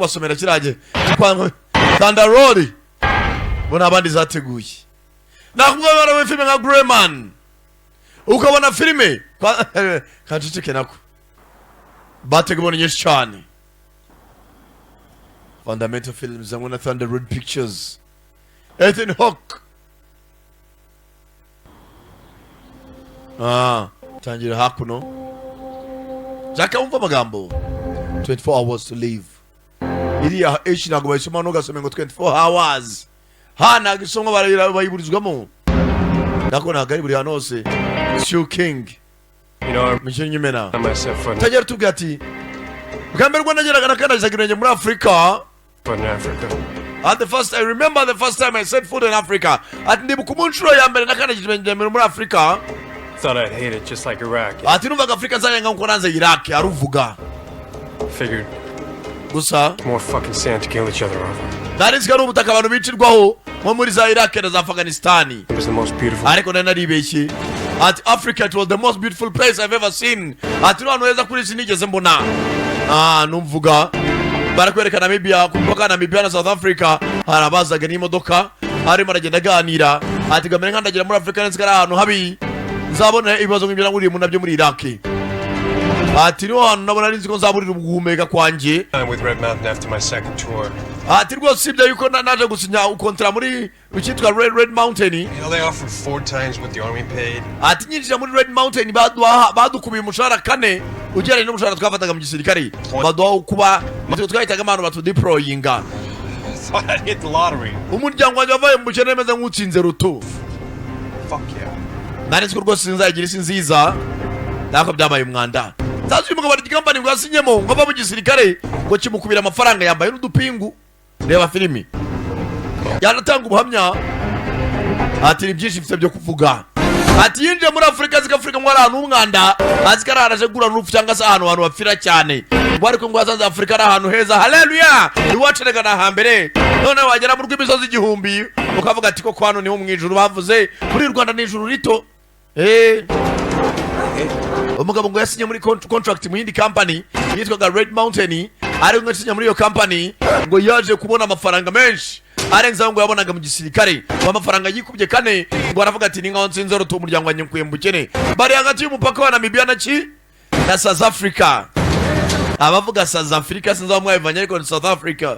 basomera kirage Thunder Road bona abandi zateguye nakubwa barawe filme nka Greyman ukabona filme kacicike nako bategubona nyinshi cyane Fundamental Films and one Thunder Road Pictures Ethan Hawke tangira hakuno Jaka umva magambo 24 hours to live iriya eshi nago bayisoma no gasome ngo 24 hours hana gisongo bayiburizwamo nako nagari buri hanose Shoe King Mishinyi mena tajera tugati Gambe Rwanda nageraga nakanazagira muri Africa At the first I remember the first time I set foot in Africa at ndibukumunshuro ya mbere nakanazagira muri Africa Thought I'd hate it just like Iraq. Ati numvaga Africa zanyanga nko nanze Iraq aruvuga Figured gusa more fucking sand to kill each other over. That is garu butaka abantu bicirwaho nko muri za Iraq na za Afghanistan. It was the most beautiful. Ariko naribeshye at Africa it was the most beautiful place I've ever seen. Ati no anweza kuri sinigeze mbona. Numvuga barakwereka Namibia kumboka Namibia na South Africa harabazaga n'imodoka ari maragenda ganira ati gamere nkandagira muri Africa nzikara ahantu habi nzabona ibibazo nk'ibyo nguriye mu nabyo muri Iraq ati no hano nabona nzi ko nzaburira uguhumeka kwanje with Red Mountain after my second tour ati rwose ibyo yuko naje gusinya ukontra muri ukitwa Red Mountain they offered 4 times what the army paid ati nyinjira muri Red Mountain badukubiye umushahara kane ugeranye n'umushahara twafataga mu gisirikare baduha kuba twahitaga abantu batu deployinga thought I'd hit the lottery umuryango wanjye wabaye mu bukene meze nk'utsinze ruto fuck yeah nari ko rwose sinzagira isi nziza nako byabaye umwanda tazi umugabo ari company ngo asinyemo ngo babu gisirikare ngo kimukubira amafaranga yambaye n'udupingu reba filimi yanatanga ubuhamya ati byinshi bifite byo kuvuga ati yinje muri Afrika ngo ari umwanda azikararaje gura n'urupfu cyangwa se ahantu abantu bafira cyane ngo ariko ngo azaza Afrika ari ahantu heza haleluya iwacerega na hambere none wagera mu rw'imisozi igihumbi ukavuga ati ko kwano niho mu ijuru bavuze muri Rwanda ni ijuru rito umugabo ngo yasinye muri contract mu yindi company yitwaga Red Mountain ari ngo yasinye muri iyo company ngo yaje kubona amafaranga menshi arenza ngo yabonaga mu gisirikare amafaranga yikubye kane ngo aravuga ati ni nkaho nsinze ruto umuryango wanjye nkuyembukene bari hagati y'umupaka wa Namibia na South Africa abavuga South Africa sinzi aho mwabivanye ariko ni South Africa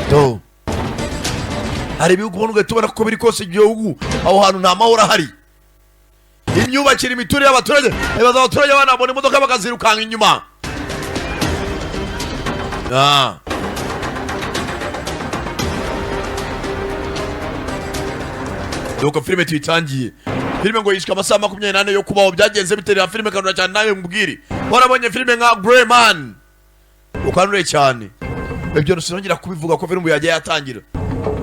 to hari bihugu ubona tubona ko biri kose igihugu aho hantu nta mahoro ahari imyubakire imiturire y'abaturage ebaza abaturage banabona imodoka bakazirukanga inyuma Doko filme tuyitangiye filme ngo yishika amasaha 24 yo kubaho byagenze biterera filme kanura cyane nawe mbwire warabonye filme nka Greyman ukanure cyane ibyo nsinongera kubivuga ko filme yagiye yatangira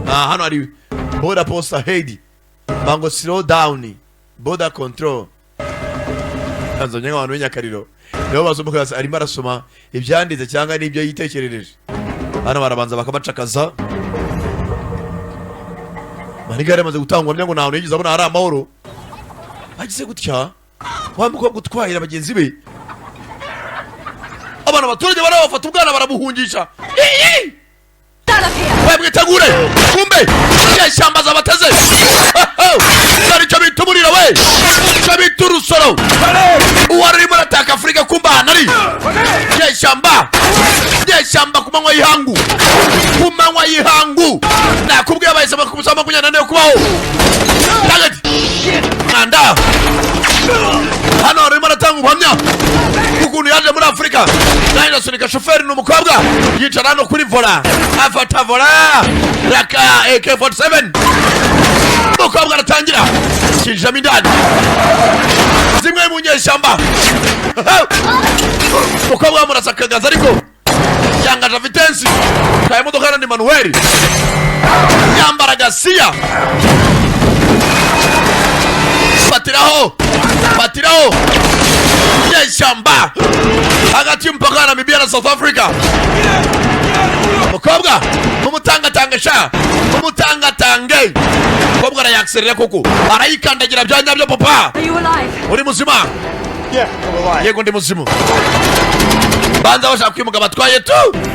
hano ari border post ahead bango slow down border control anzonye abantu b'inyakariro nibo bazomuka arimo arasoma ibyandize cyangwa n'ibyo yitekerereje hano barabanza bakabacakaza manigare maze gutangwa myango naho nigize abona hari amahoro agize gutya wamukobwa gutwahira bagenzi be abana baturage barabafata ubwana barabuhungisha wabwitegure kumbe yashamba zabateze ari cyo bitumurira we cyo biturusoro uwari muri ataka Afrika kumba nari yashamba kumanywa yihangu nakubwiye abayise bakusama kunyana kubaho anda hano ari muri atanga ubuhamya ukuntu yaje muri Afrika nayo nasunika shoferi n'umukobwa yicara no kuri vola afata vola raka AK47 umukobwa aratangira kinjamo indani zimwe mu nyeshyamba umukobwa wamurasa akagaza ariko yangaje vitensi kaye modoka na Emmanuel yambara gasiya batiraho nyeshyamba hagati y'umupaka na Namibia na South Africa mukobwa umutangatange mukobwa arayakserera koko arayikandagira byanya byo papa uri muzima yego ndi muzima banza bashaka kwimuka batwaye tu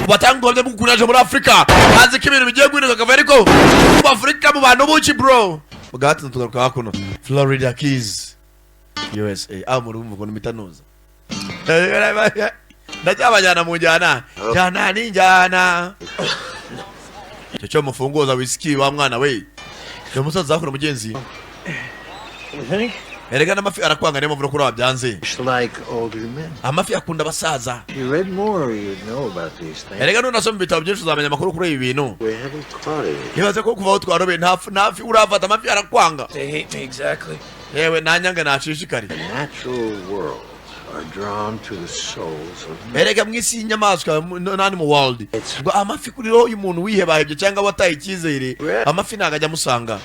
batanga ubwo bwo kunaje muri Afrika hazi ko ibintu bigiye guhinduka kava ariko mu Afrika mu bantu buki bro bugati tugaruka hakuno Florida Keys USA amurumva ngo nimitanuza ndacyabajyana mu njyana jana ni njyana cyo mufunguza whisky wa mwana we yo musaza akora mugenzi erega n'amafi arakwanga niyo mvuga kuri abyanze amafi akunda basaza erega none nasoma ibitabo byinshi uzamenya amakuru kuri ibi bintu nibaze ko kuva aho twarobe ntafi urafata amafi arakwanga yewe nanyanga nacishikari erega mwisi y'inyamaswa nani mu world ngo amafi kuri roho y'umuntu wihebahebye cyangwa wataye icyizere amafi nagajya musanga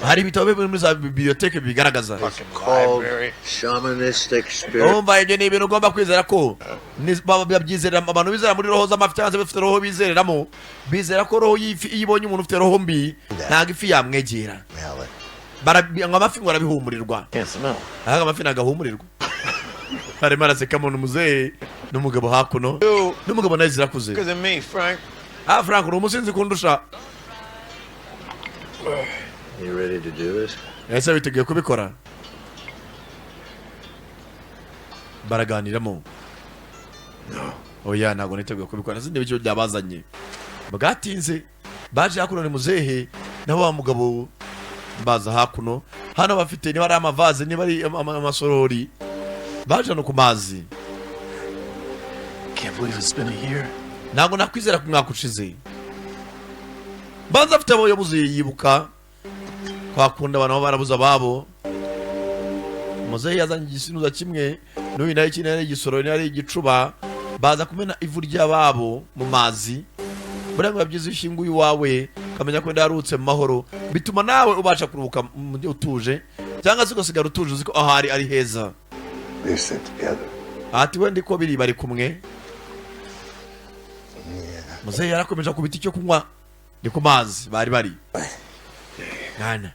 hari ibitabo bimwe muri za biblioteke bigaragaza umva ibyo ni ibintu ugomba kwizera ko babyizera abantu bizera muri roho z'amafi cyangwa se bafite roho bizereramo bizera ko roho y'ifi iyo ibonye umuntu ufite roho mbi ntabwo ifi yamwegera ngo amafi ngo arabihumurirwa ahubwo amafi nagahumurirwa harimo araseka muntu muzehe n'umugabo hakuno n'umugabo nawe zirakuze Frank uri umusinzi kundusha ese biteguye kubikora baraganiramo oya ntabwo niteguye kubikora sindi bicyo byabazanye bwatinze baje hakuno ni muzehe naho wa mugabo baza hakuno hano bafite niba ari amavaze niba ari amasorori baje no ku mazi ntabwo nakwizera ko umwaka ushize banza afite abayobozi yibuka kwakunda abantu aho barabuza ababo muzehe yazanye igisinuza kimwe n'uyu nayo ikindi ari igisorori ari igicuba baza kumena ivu ry'ababo mu mazi buriya ngo byiza ishinguye iwawe ukamenya ko ndarutse mu mahoro bituma nawe ubasha kuruhuka utuje cyangwa se ugasigara utuje uzi ko aho ari heza ati we ndiko bari kumwe muzehe yarakomeje kubita icyo kunywa ni ku mazi bari mwana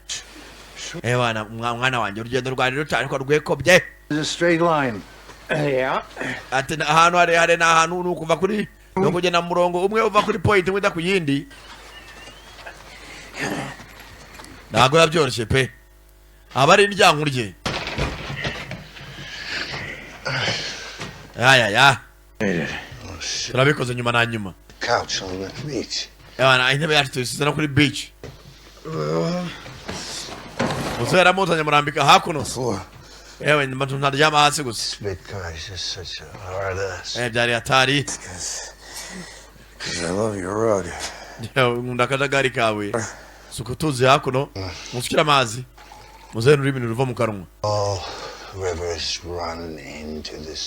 ewana mwana wanjye urugendo rwari rutari ko rwekobye ati ahantu hari n'ahantu nukuva kuri no kugenda mu murongo umwe uva kuri point umwe ku yindi ntabwo yabyoroshye pe abari indyango rye ya turabikoze nyuma na nyuma intebe yacu tuyisize no kuri beach umusore yaramuzanye murambika hakuno yewe ntaryama hasi gusa byari hatari nkunda akajagari kawe suko tuzi hakuno musukira amazi muzehe nuri ibintu ruva mu kanwa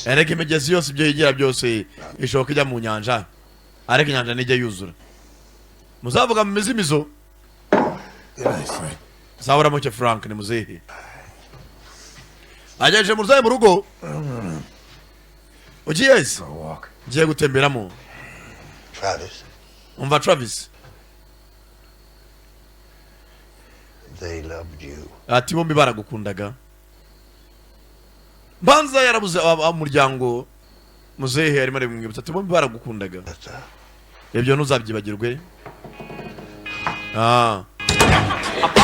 erega imigezi yose ibyo yigira byose ishoboka ijya mu nyanja ariko inyanja nijya yuzura muzavuga mu mizimizo zabura muke Frank ni muzehe agejeje muzehe mu rugo ugiye se ngiye gutemberamo umva Travis ati bombi baragukundaga banza yarabuze umuryango muzehe arimo arimwibutsa ati bombi baragukundaga ibyo ntuzabyibagirwe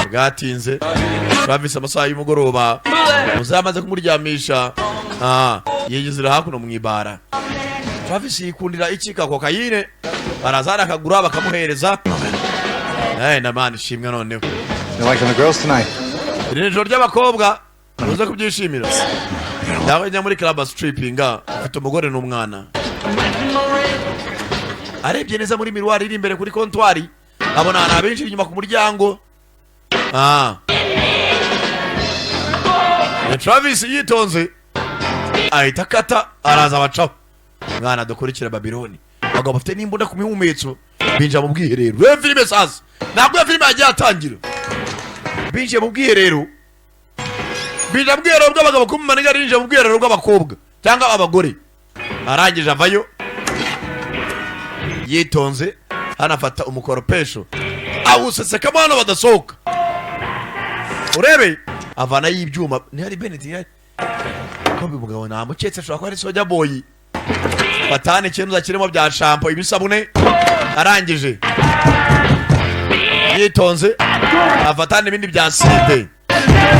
bwatinze Travis amasaha y'umugoroba muzehe amaze kumuryamisha yigizira hakuno mu ibara Travis yikundira ikika kokayine barazana akagura bakamuhereza na man ishimwe noneho iri joro ry'abakobwa uze kubyishimira nawe njya muri club strippinga ufite umugore n'umwana arebye neza muri miroir iri imbere kuri comptoir abona abantu benshi inyuma ku muryango Travis yitonze ahita kata araza bacaho mwana dukurikira Babiloni bagabo bafite n'imbunda ku mihumetso binja mu bwiherero we filime sasa ntabwo ya filime yagiye atangira binje mu bwiherero binja mu bwiherero bw'abagabo kumaniga rinje mu bwiherero bw'abakobwa cyangwa abagore arangije avayo yitonze hanafata umukoropesho awuseseka mwana badasohoka urebe avana y'ibyuma ni hari Bennett yari ko bimugabo namuketse ashobora kuba ari Soja Boy batane ikintu kirimo bya shampoo ibisabune arangije yitonze afatana ibindi bya side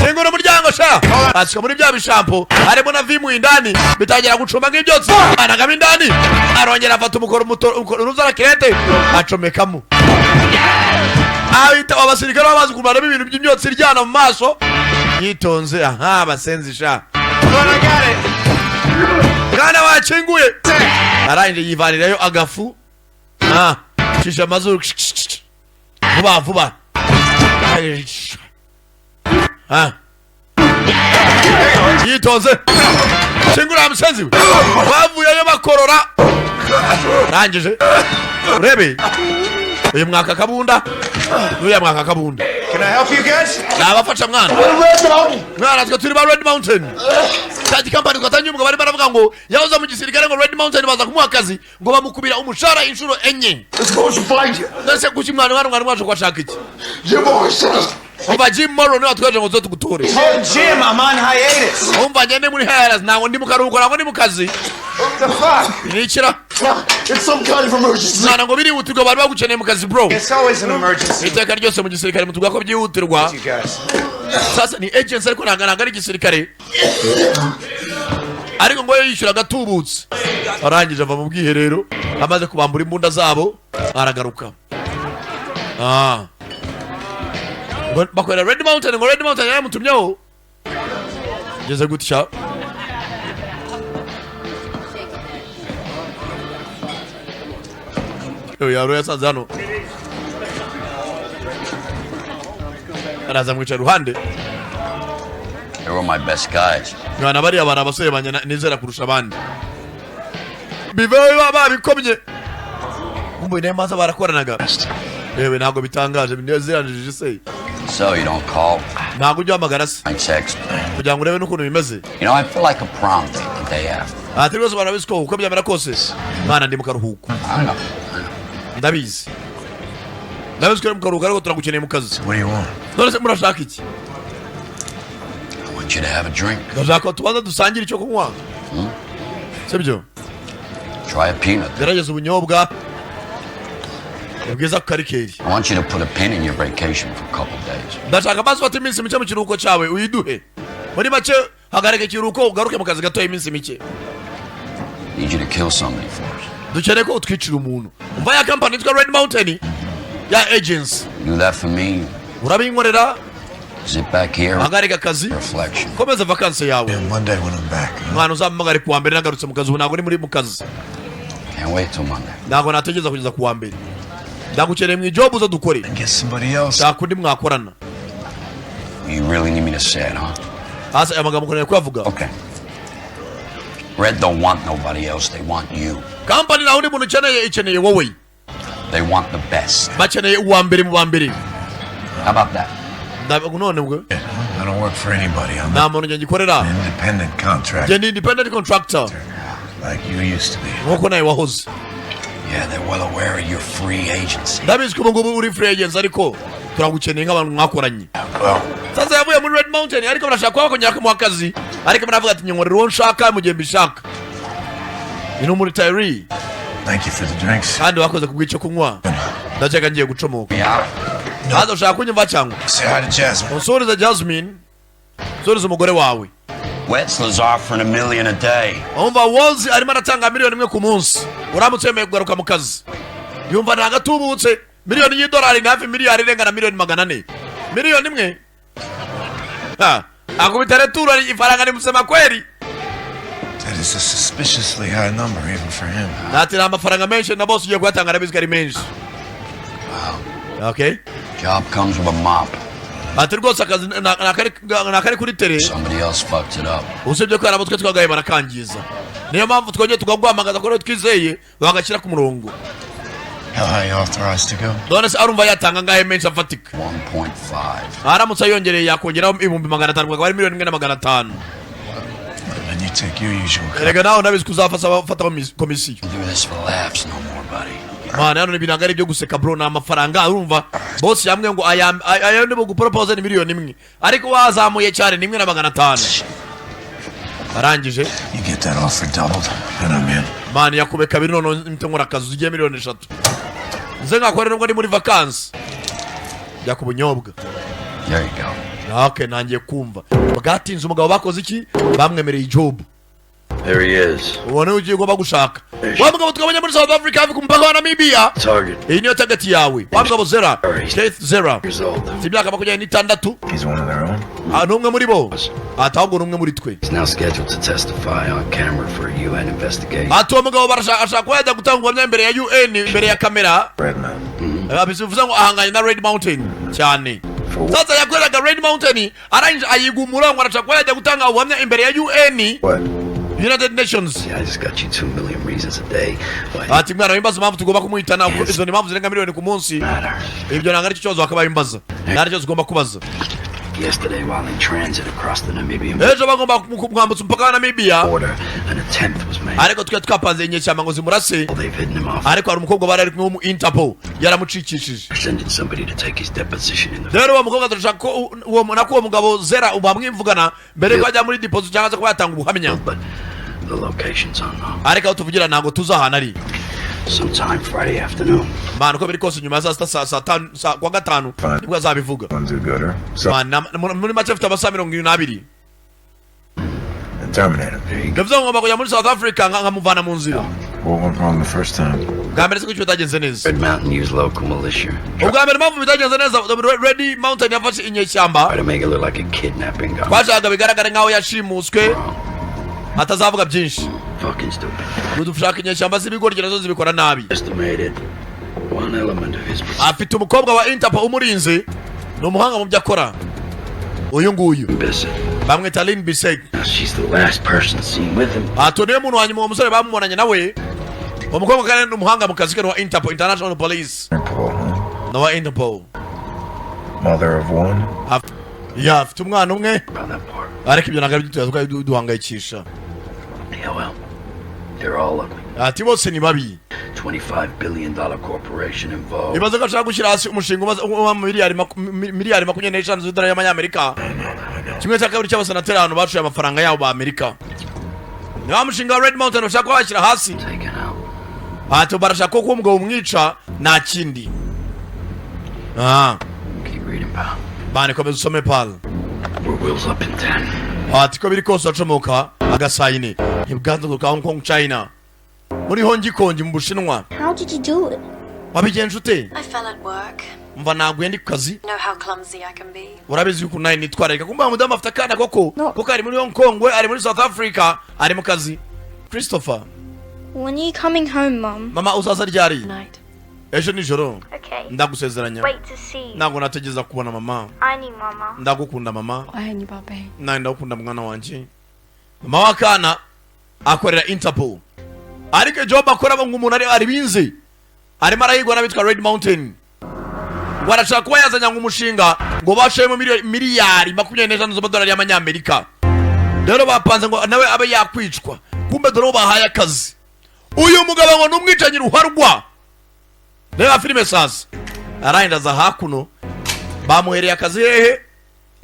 kingura umuryango sha asika muri bya bishampo harimo na vimu indani bitangira gucuma nk'ibyotsi anagamo indani arongera afata umukoro ruzara kirete acomekamo ahita abasirikare bamaze kumaramo ibintu by'imyotsi iryana mu maso yitonze aha basenzi sha mwana wakinguye arangije yivanirayo agafu shisha amazuru vuba vuba yitonze kingura musenzi we bavuyeyo bakorora rangije urebe uyu mwaka kabunda n'uyu mwaka kabunda. Can I help you guys? Nabafasha mwana mwana twe turi ba Red Mountain kandi company twatanye umugabo bari baravuga ngo yahoza mu gisirikare ngo Red Mountain baza kumuha akazi ngo bamukubira umushara inshuro enye. Let's go to find you. Nase kuki mwana mwaje kwashaka iki Jim Morrison. Umva Jim Morrison ni watwaje ngo zote gutore. Hey Jim, I'm on hiatus. Umva nyene muri hiatus nawo ndi mukaruhuko nawo ndi mukazi. What the fuck? Nikira It's some kind of emergency. mwana ngo biri utirwa bari bagukeneye mukazi bro. It's always an emergency. Iteka ryose mu gisirikare mutuga ko byihutirwa. You guys. Sasa ni agents ariko nangana ari gisirikare ariko ngo yishyura gatubutse arangije ava mu bwiherero amaze kubambura imbunda zabo aragaruka bakorera Red Mountain ngo Red Mountain yamutumyeho ngeze gutya yaro yasanze hano araza mwicara ruhande. They were my best guys. Mwana bari abana abasore banya nizera kurusha abandi biveyo babikomye umbo ine maza barakoranaga yewe ntago bitangaje binezeranje se So you don't call? ntago ujya amagara se I text. kugira ngo urebe n'ukuntu bimeze. You know, I feel like a prom date the day after. Ati rwose barabisiko uko byamera kose mwana ndi mu karuhuko I know. ndabizi mu karuhuko ariko turagukeneye mu kazi. What do you want? None se murashaka iki? I want you to have a drink. Ndashaka tubanza dusangire icyo kunywa sibyo Try a peanut. gerageza ubunyobwa ubwiza ku karikeri. I want you to put a pin in your vacation for a couple days. Ndashaka basi fata iminsi mike mu kiruhuko cyawe uyiduhe muri make hagarika ikiruhuko ugaruke mu kazi gatoya iminsi mike. Need you to kill somebody for us. Dukeneye ko utwicira umuntu. Umva ya company yitwa Red Mountain ya agents Do that for me. urabinkorera Sit back here. hagarika akazi Reflection. komeza vakansi yawe. And Monday when I'm back. Mwana uzampamagare kuwa mbere nagarutse mu kazi ubu ntabwo ni muri mu kazi Can't wait till Monday. ntabwo nategereza kugeza kuwa mbere ndagukeneye mu ijobu zo dukore And get somebody else. shaka undi mwakorana. You really need me to say it, huh? hasi aya magambo ukeneye kuyavuga. Okay. Red don't want nobody else. They want you. Company nta wundi muntu ikeneye wowe They want the best. bakeneye uwa mbere mu ba mbere. How about that? none ubwo Yeah, I don't work for anybody. I'm nta muntu njye ngikorera an independent contractor njye ni independent contractor like you used to be. nk'uko nawe wahoze. Yeah, they're well aware of your free agency. ndabizi ko ubu ngubu uri free agents ariko turagukeneye nk'abantu mwakoranye. Well, Sasa yavuye muri Red Mountain ariko barashaka kuba bakongera kumuha akazi ariko baravuga ati nyorera uwo nshaka mu gihe mbishaka. Ni muri Tyree thank you for the drinks. kandi wakoze kubw'icyo kunywa ndaceka ngiye gucomoka. Yeah. Haza ushaka kunyumva cyangwa Say hi to Jasmine. unsurize Jasmine unsurize umugore wawe. Wetzler's offering $1 million a day. Umva Wolves arimo aratanga miliyoni 1 ku munsi uramutse wemeye kugaruka mu kazi. Yumva ntagatubutse miliyoni y'idolari ni hafi miliyari irenga na miliyoni 400. Miliyoni 1 akubita retura ifaranga ni msema kweli. That is a suspiciously high number even for him. Nati na amafaranga menshi na boss ugiye kuyatanga arabizi ari menshi. Okay. Job comes with a mop. Ati rwose akazi nakari kuri tere Somebody else fucked it up. usibye ko arabo twe twagaye barakangiza. Niyo mpamvu twongeye tugaguhamagaza ko twizeye bagashyira ku murongo. How high you authorized to go? None se arumva yatanga ngahe menshi afatika 1.5. aramutse yongereye yakongeraho 500,000 akaba ari miliyoni 1,500,000. And you take your usual cut. Erega nawe nabizi kuzafata komisiyo. Do this for laughs no more, buddy. Mana hano ibintu ari byo guseka bro na amafaranga urumva boss yamwe ngo aya ndi mu gupropose ni miliyoni 1 ariko wazamuye cyane ni 1,500,000. arangije You get that offer doubled, and I'm in. mani yakube kabiri none mpite nkora akazi ugiye miliyoni 3 nze ngakore nubwo ndi muri vacances jya ku bunyobwa. There you go. Okay, nangiye kumva bagatinze umugabo bakoze iki bamwemereye job. There he is. Ubone ugiye ugomba gushaka wa mugabo twabonye muri South Africa hafi ku mpaka wa Namibia. Target. Iyi niyo target yawe wa mugabo Zera Keith Zera Years old. imyaka 26. He's one of their own. Numwe muri bo atahubwo numwe muri twe. He's now scheduled to testify on camera for a UN investigation. Atuwa mugabo barashaka kwajya gutanga ubuhamya imbere ya UN imbere ya kamera. Redman. Bivuze ngo ahanganye na Red Mountain cyane. Sasa yakoreraga Red Mountain aranje ayigumura ngo arashaka kwajya gutanga ubuhamya imbere ya UN. What? United Nations. Yeah, I just got you 2 million reasons a day. Why Ati mwana wimbaza impamvu tugomba kumuhitana izo ni impamvu zirenga miliyoni ku munsi. matter? Ibyo nanga ari kibazo akabaye imbaza. Nari cyo tugomba kubaza. Yesterday, while in transit across the Namibian Ejo bagomba kumwambutsa umupaka wa Namibia. border, an attempt was made. Ariko twe twapanze inyeshyamba ngo zimurase. They've hidden him off. Ariko hari umukobwa bari kumwe mu Interpol yaramucikishije. Sending somebody to take his deposition in the. Rero uwo mukobwa turashaka ko uwo mugabo Zera ubamwimvugana mbere ko ajya muri deposit cyangwa se ko yatanga ubuhamya. But the location's unknown. Ariko aho tuvugira ntago tuzahana ari. Sometime Friday afternoon. Mana uko biri kose nyuma ya saa 5 kwa gatanu nibwo azabivuga. One's a gooder. So, Mana muri make afite amasaha 22. and terminate him. Ndavuze ngo ngomba kujya muri South Africa nkamuvana mu nzira. What went wrong the first time? Bwa mbere siko bitagenze neza. Red Mountain used local militia. Ubwa mbere mpamvu bitagenze neza Red Mountain yafashe inyeshyamba. Try to make it look like a kidnapping guy. Twashaka bigaragara nkaho yashimuswe atazavuga byinshi. Fucking stupid. Dushaka inyeshyamba z'ibigoryi nazo zibikora nabi. Estimated one element of his. Afite umukobwa wa Interpol umurinzi ni umuhanga mu byo akora. Uyu nguyu Bissett. bamwita Lynn Bissett. Now she's the last person seen with him. Atoniye muntu wanyuma uwo musore bamubonanye nawe. Umukobwa kandi ni umuhanga mu kazi ke wa Interpol International Police. Interpol, huh? No wa Interpol. Mother of one? Ya afite umwana umwe About that part. ariko ibyo ntabwo byitwa duhangayikisha. Yeah, well, they're all ugly. Ati bose ni babi. $25 billion corporation involved. Ibaze ko ashaka gushyira hasi umushinga wa miliyari 25 z'idolari y'amanyamerika. Kimwe cya kabiri cy'abasenateri ahantu bacuye amafaranga yabo ba Amerika. Ni wa mushinga wa Red Mountain ushaka kubashyira hasi. Taken out. Ati barashaka ko umugabo umwica nta kindi. Keep reading, pal. Bane komeza usome pal. We're wheels up in 10. Ati ko biri kose acomoka agasayine. Uganda ka Hong Kong China. Muri hongi kongi mu Bushinwa. How did you do it? Wabigenje ute? I fell at work. Mva naguye ndi ku kazi. Know how clumsy I can be. Urabizi yuko nayo nitwararika kumba mudamu afite akana koko. No. Kuko ari muri Hong Kong, we ari muri South Africa, ari mu kazi. Christopher, When are you coming home, Mum? mama uzaza ryari? Night. Ejo nijoro. Okay. Ndagusezeranya. Wait to see. Ntabwo nategeza kubona mama. I need Mama. Ndagukunda mama. Wahenyi babe. Nawe ndagukunda mwana wanje. Mama wakana akorera Interpol. Ariko job akora ngo umuntu ari binze. Arimo arahigwa n'abitwa Red Mountain. Ngo arashaka kuba yazanya ngo umushinga ngo bashemo miliyari 25 z'amadolari y'amanyamerika. Rero bapanze ngo nawe abe yakwicwa. Kumbe dore bahaye akazi. Uyu mugabo ngo numwicanyi ruharwa. Reba filime sasa. Arahindaza hakuno. Bamuhereye akazi hehe?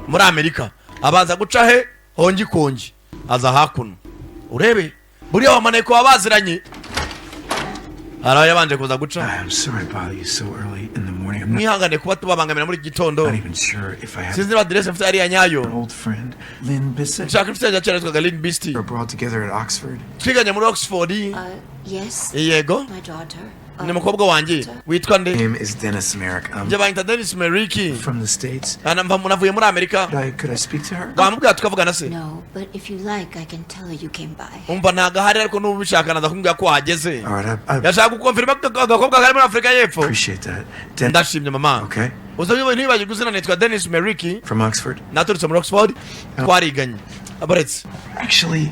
Muri Amerika. Abanza guca he? Hongi kongi. Aza hakuno. Urebe. Buriya wamaneye ko babaziranye. Araho yabanje kuza guca. I'm sorry to bother you so early in the morning. I'm not Mwihangane kuba tubabangamira muri gitondo. even sure if I have Sinzi niba adresse mfite ariya an nyayo. old friend, Lynn Bissett. Nshaka inshuti ya cyane yitwaga Lynn Beastie. We're brought together at Oxford. Twiganye muri Oxford. Yes. Yego. My daughter. Ni mukobwa wanjye. Witwa nde? Name is Dennis Merrick. I'm Njye banyita Dennis Merrick. from the States. Navuye muri Amerika. Could I speak to her? Bamubwira tukavugana se. No, but if you like, I can tell her you came by. Umva ntago ahari ariko n'ubu bishaka naza kumbwira ko wahageze. All right, I Yashaka gukonfirma agakobwa kari muri Afurika y'Epfo. appreciate that. Ndashimye mama. Okay, Uzabyo ntibagirwe izina nitwa Dennis Merrick. from Oxford. Naturutse muri Oxford. Twariganye. Abaretse. Actually,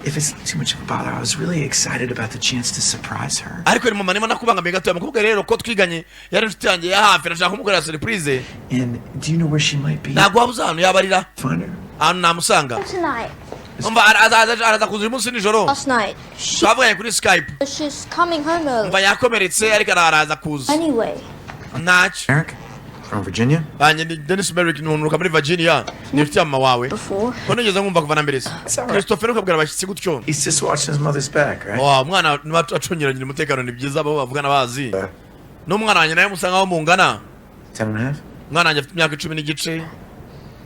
if it's too much of a bother, I was really excited about the chance to surprise her. Ariko ni mama nimo nakubangamiye gato mukobwa rero ko twiganye yari inshuti yanjye ya hafi nashaka kumukorera surprise. And do you know where she might be? Ntago wabuze ahantu yabarira. Find her. Ahantu namusanga. Tonight. Umva araza kuza uyu munsi nijoro. Last night. Twavuganye kuri Skype. She's coming home early. Umva yakomeretse ariko araza kuza. Anyway. Ntacyo. Merrick? From Virginia? Anye ni Dennis Merrick nunuka muri Virginia. Nifite mama wawe. Before. Ko nigeze ngumva kuva na mbere se. It's all right. Christopher ukabwira abashyitsi gutyo. He's just watching his mother's back, right? Mwana acungiranye umutekano ni byiza abo bavugana bazi. N'umwana wanjye naye musanga aho mungana. 10 and a half? Mwana wanjye afite imyaka 10 n'igice.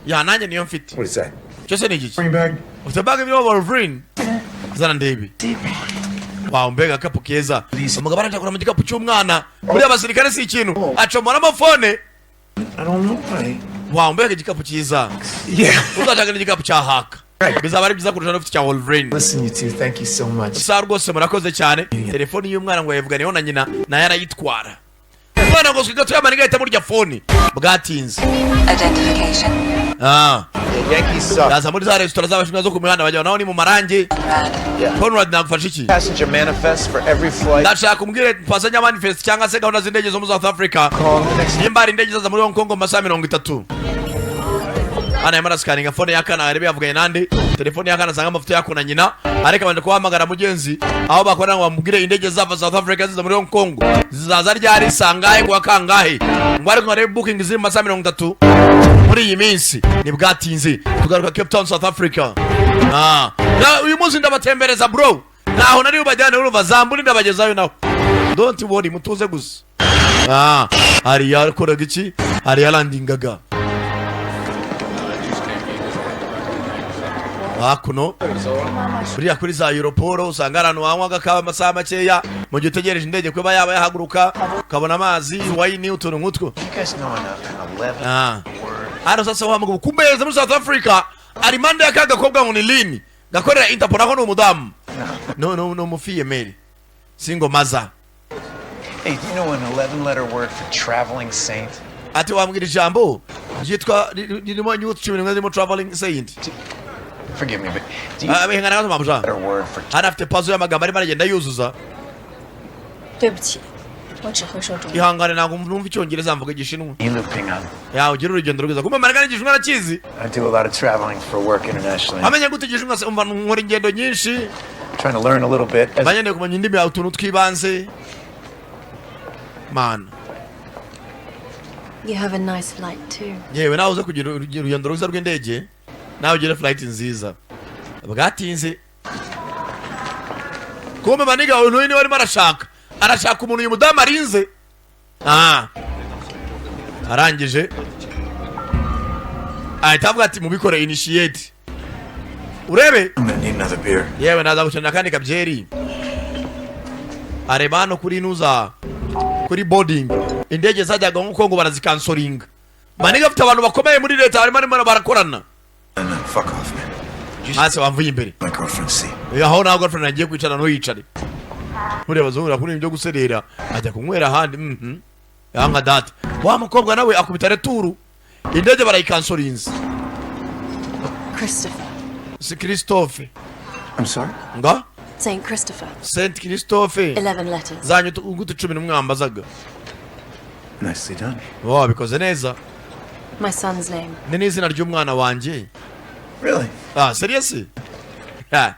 Ya nanjye niyo mfite. What is that? Cyose ni iki? Bring bag. Ufite bag y'Iwo Wolverine. Zana ndebe. Wow, mbega kapu keza. Umugabo arajagura mu gikapu cy'umwana. Muri abasirikare si ikintu. Acomora amafone. I don't know why. Wow, mbega igikapu cyiza. Yeah. Uzajagana igikapu cya haka. Bizaba ari byiza kurusha n'ufite cya Wolverine. Listen, you two, thank you so much. Sa rwose murakoze cyane. Telefoni y'umwana ngo yavuganiyeho na nyina nayo arayitwara. Umwana ngo sigato yamaniga ahita murya fone. Bwatinze. Identification. Yankees suck. Yaza muri za resitora z'abashinwa zo ku mihanda bajya naho ni mu marangi. Conrad nagufasha iki? Passenger manifest for every flight. Ndashaka umbwire passenger manifest cyangwa se gahunda z'indege zo muri South Africa. Nimba ari indege zaza muri Hong Kong mu masaha 30. Ana yamara scanninga phone yakana arebe yavuganye nande. Telefone yakana sanga amafoto yako na nyina. Areka bande kuhamagara mugenzi. Aho bakora ngo bamubwire indege zava South Africa ziza muri Hong Kong. Zizaza ryari sangahe kwa kangahe. Ngo ariko arebe booking ziri mu masaha 30. Muri iyi minsi ni bwatinze tugaruka Cape Town South Africa. Na uyu munsi ndabatembereza bro. Naho nari ubajyana urumva zamburi ndabagezayo naho. Don't worry mutuze gusa. Ari yakoraga iki? Ari yalandingaga. Kuno buriya kuri za Europoro usanga ahantu wanywaga kaba amasaha makeya mu gihe utegereje indege kuba yaba yahaguruka ukabona amazi wayini utuntu nk'utwo. Hano sasa wamugu kumbeza muri South Africa ari manda ya kagakobwa ngo ni Lini gakorera Interpol aho ni umudamu no mufiye Mary single mother. Hey, do you know an 11-letter word for traveling saint? Ati wambwira ijambo ryitwa ririmo nyutu 10 zirimo traveling saint. Forgive me, but do you know a better word for afite puzzle y'amagambo ari baragenda yuzuza. 对不起，我只会说中文。 Ihangane ntabwo numva icyongereza mvuga igishinwa. Ilupingan? Ya ugira urugendo rwiza. Kuma maragana igishinwa arakizi. I do a lot of traveling for work internationally. Amenya gute igishinwa se umva nkora ingendo nyinshi. Trying to learn a little bit. Banyene kumenya indimi ya utuntu twibanze. Man. You have a nice flight too. Yewe nawe uza kugira urugendo rwiza rw'indege. Nawe ugira flight nziza. Bwatinze. Kuma maniga uyu ni wari marashaka. Arashaka umuntu uyu mudamu arinze. Arangije. Ahitavuga ati mubikore initiate. Urebe? I'm gonna need another beer. Yewe naza gucana kandi kabyeri. Arebano kuri nuza. Kuri boarding. Indege zajyaga nko ngo barazikansoringa. Maniga afite abantu bakomeye muri leta barimo barakorana. Fuck off, man. Hase wamvuye imbere. My girlfriend see. Aho na girlfriend agiye kwicara no yicare. Ureba zungura kuri ibyo guserera ajya kunywera handi. Yanga data. Wa mukobwa nawe akubita returu. Indege barayikansorinze. Christopher. Si Christophe. I'm sorry? Nga? Saint Christopher. Saint Christophe. 11 letters. Zanyu ugutu 10 mwambazaga. Nicely done. Wow, bikoze neza. My son's name. Nini izina ry'umwana wanje? Really? Seriously? Yeah.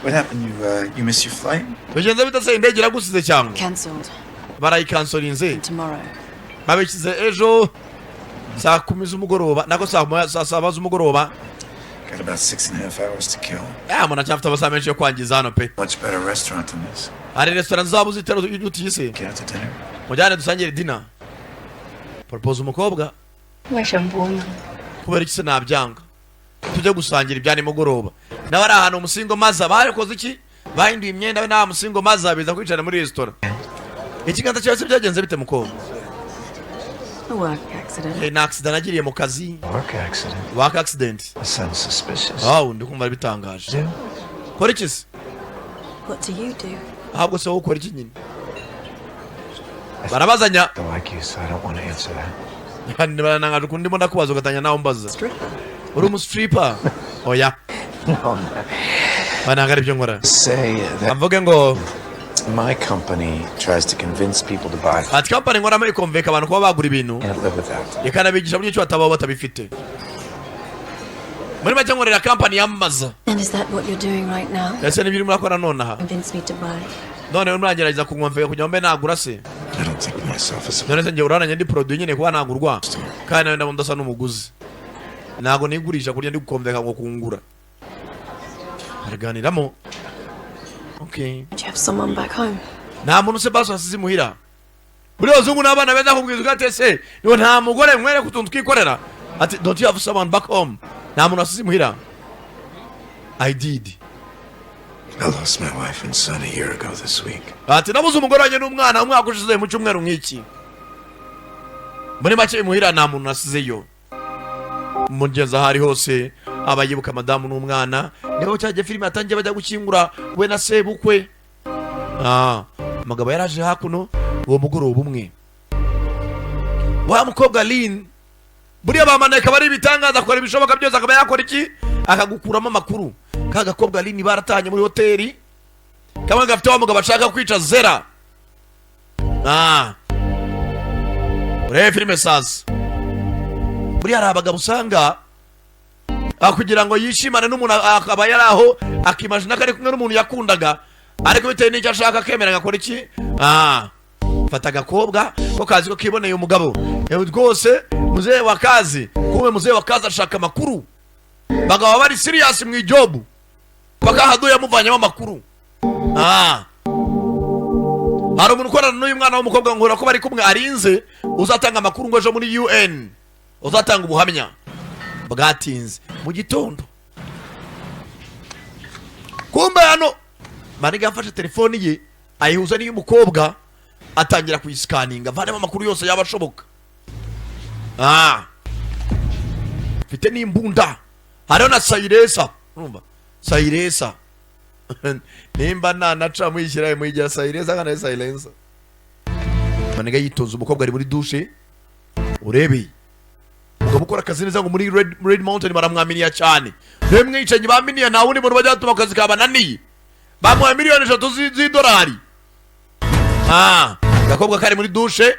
What happened? You missed your flight? Bigenze bitase indege iragusize cyangwa? Cancelled. Barayikansorinze. Tomorrow. Babikize ejo saa 10 z'umugoroba nako saa 7 z'umugoroba. Got about 6.5 hours to kill. Muna cyafite amasaha menshi yo kwangiza hano pe. Much better restaurant than this. Hari restaurant zabo zitero utiyise. Get out to dinner. Mujyane dusangire dinner. Propose umukobwa. 为什么不呢？ Kubera iki se nabyanga. Tujye gusangira ibya nimugoroba. Nawe ari ahantu umusingo maza bakoze iki? Bahinduye imyenda we nta musingo maza biza kwicara muri restaurant. Ikiganza cyose byagenze bite mukobwa? A work accident. Na accident agiriye mu kazi. Work accident. Work accident. That sounds suspicious. Ndikumva bitangaje. Kora iki se? What do you do? Ahubwo se ukora iki nyine? Barabazanya. I like you, so I don't want to answer that. Kandi baranangaje kundi mbona kubaza ugatanya nawe mbaza. Stripper. Uri umustripper? Oya. Banangara ibyo nkora. Say that Amvuge ngo my company tries to convince people to buy. ati company nkora muri konveka abantu kuba bagura ibintu. Can't live without. Ikanabigisha buryo cyo batabaho batabifite. Muri make nkorera company yamaza. And is that what you're doing right now? Ese ni biri murakora nonaha. Convince me to buy. None murangerageza kunkomveka kugira mbe nagura se. I don't think of myself as a... none se njye uraranye ndi produit nyine kuba nagurwa kandi nawe ndabona ndasa n'umuguzi ntago nigurisha kurya ndi gukomveka ngo kungura araganiramo. Okay, Do you have someone back home? nta muntu se baso asize muhira buri wazungu n'abana beza kubwiza gatese niwe nta mugore mwere kutuntu twikorera ati don't you have someone back home, nta muntu asize muhira. I did. I lost my wife and son a year ago this week. Ati nabuze umugore wanjye n'umwana umwaka ushize mu cyumweru nk'iki. Muri make muhira nta muntu nasizeyo. Mugeza hari hose abayibuka madamu n'umwana niho cyaje filime atangiye bajya gukingura we na sebukwe. Amagabo yaraje hakuno uwo mugoroba umwe. Wa mukobwa Lynn buriya bamaneka bari bitangaza akora ibishoboka byose akaba yakora iki akagukuramo amakuru. Kaga kobwa Lynn baratanye muri hoteli kamwe gafite wa mugabo ashaka kwica Zera. Ure filime sasa buriya ari abagabo usanga kugira ngo yishimane n'umuntu akaba yari aho akimagina ko ari kumwe n'umuntu yakundaga ariko bitewe n'icyo ashaka akemera agakora iki. Fata agakobwa ko kazi ko kiboneye umugabo rwose muzee wa kazi kumwe muzee wa kazi ashaka amakuru bagabo bari serious mu ijobu bakahaduye amuvanyemo amakuru. Hari umuntu ukorana n'uyu mwana w'umukobwa ngura ko bari kumwe arinze uzatanga amakuru ngo ejo muri UN uzatanga ubuhamya. Bwatinze mu gitondo kumbe hano Maniga afashe telefoni ye ayihuza n'iyo mukobwa atangira kuyisikaninga vanemo amakuru yose yaba ashoboka. Mfite n'imbunda hariho na Sairesa urumva Sairesa nimba naca muyishyirayo muyigira Sairesa kana Silencer. Maniga yitonze umukobwa ari muri douche urebe gukora akazi neza ngo muri Red Mountain baramwaminiya cyane nemwe yicenye baminiya nawe uri muri bajya tuma akazi kabananiye bamuha miliyoni 3 z'idolari. Gakobwa kari muri douche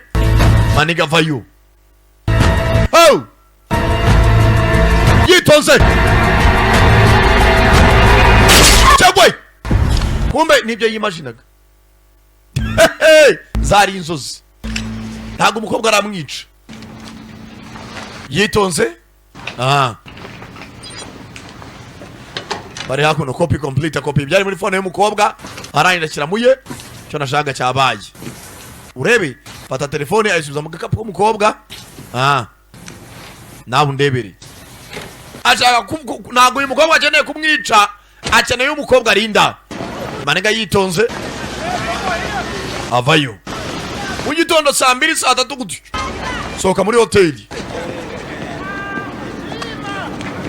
Maniga vayo yitonze cyabwe kumbe nibyo yimaginaga. Zari inzozi ntago umukobwa aramwica yitonze. Bari hakuno copy complete copy byari muri phone y'umukobwa arayindakira muye cyo nashaka cyabaye. Urebe fata telefone ayisubiza mu gakapu k'umukobwa. Nabu ndebere ashaka ntago uyu mukobwa akeneye kumwica akeneye umukobwa arinda. Maniga yitonze avayo mu gitondo saa 2 saa 3 gutyo soka muri hoteli.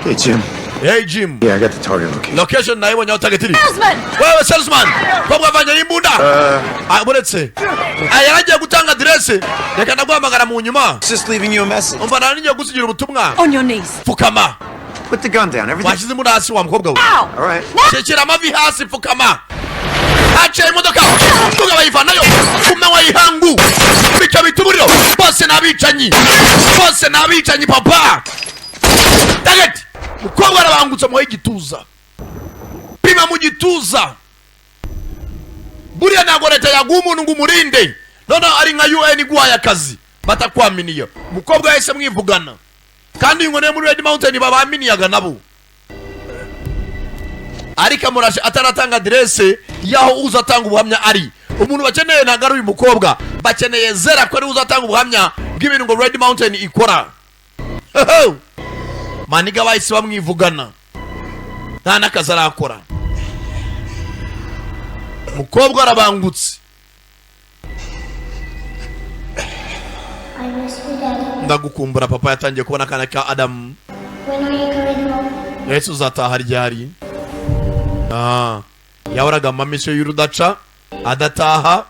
Hey, Jim. Hey, Jim. Yeah, I got the target location. Location na ibonye target iri. Salesman! Wewe salesman. Kobwa vanye imbunda. Buretse. Ayaje gutanga address. Reka ndagwamagara mu nyuma. Just leaving you a message. Umva nani ngiye gusigira ubutumwa. On your knees. Fukama. Put the gun down. Everything. Washize muri hasi wa mukobwa we. All right. Shekera amavi hasi fukama. Acha imodoka. Tuga bayivanayo. Kuma wayihangu. Bica bitumuriro. Bose nabicanyi. Bose nabicanyi papa. Target. Mukobwa arabangutse mu igituza. Pima mu gituza. Buriya ntago leta yaguha umuntu ngo umurinde. None ari nka UN guhaye akazi batakwaminiye. Mukobwa yese mwivugana. Kandi ingone muri Red Mountain babaminiyaga nabo. Ariko murashe ataratanga adresse yaho uzatanga ubuhamya ari. Umuntu bakeneye ntago ari uyu mukobwa. Bakeneye Zera ko ari uzatanga ubuhamya bw'ibintu ngo Red Mountain ikora. Maniga bahise bamwivugana nta n'akazi arakora. Mukobwa arabangutse ndagukumbura papa yatangiye kubona akana ka Adam. Yesu uzataha ryari? Yahoraga amamisho y'urudaca adataha.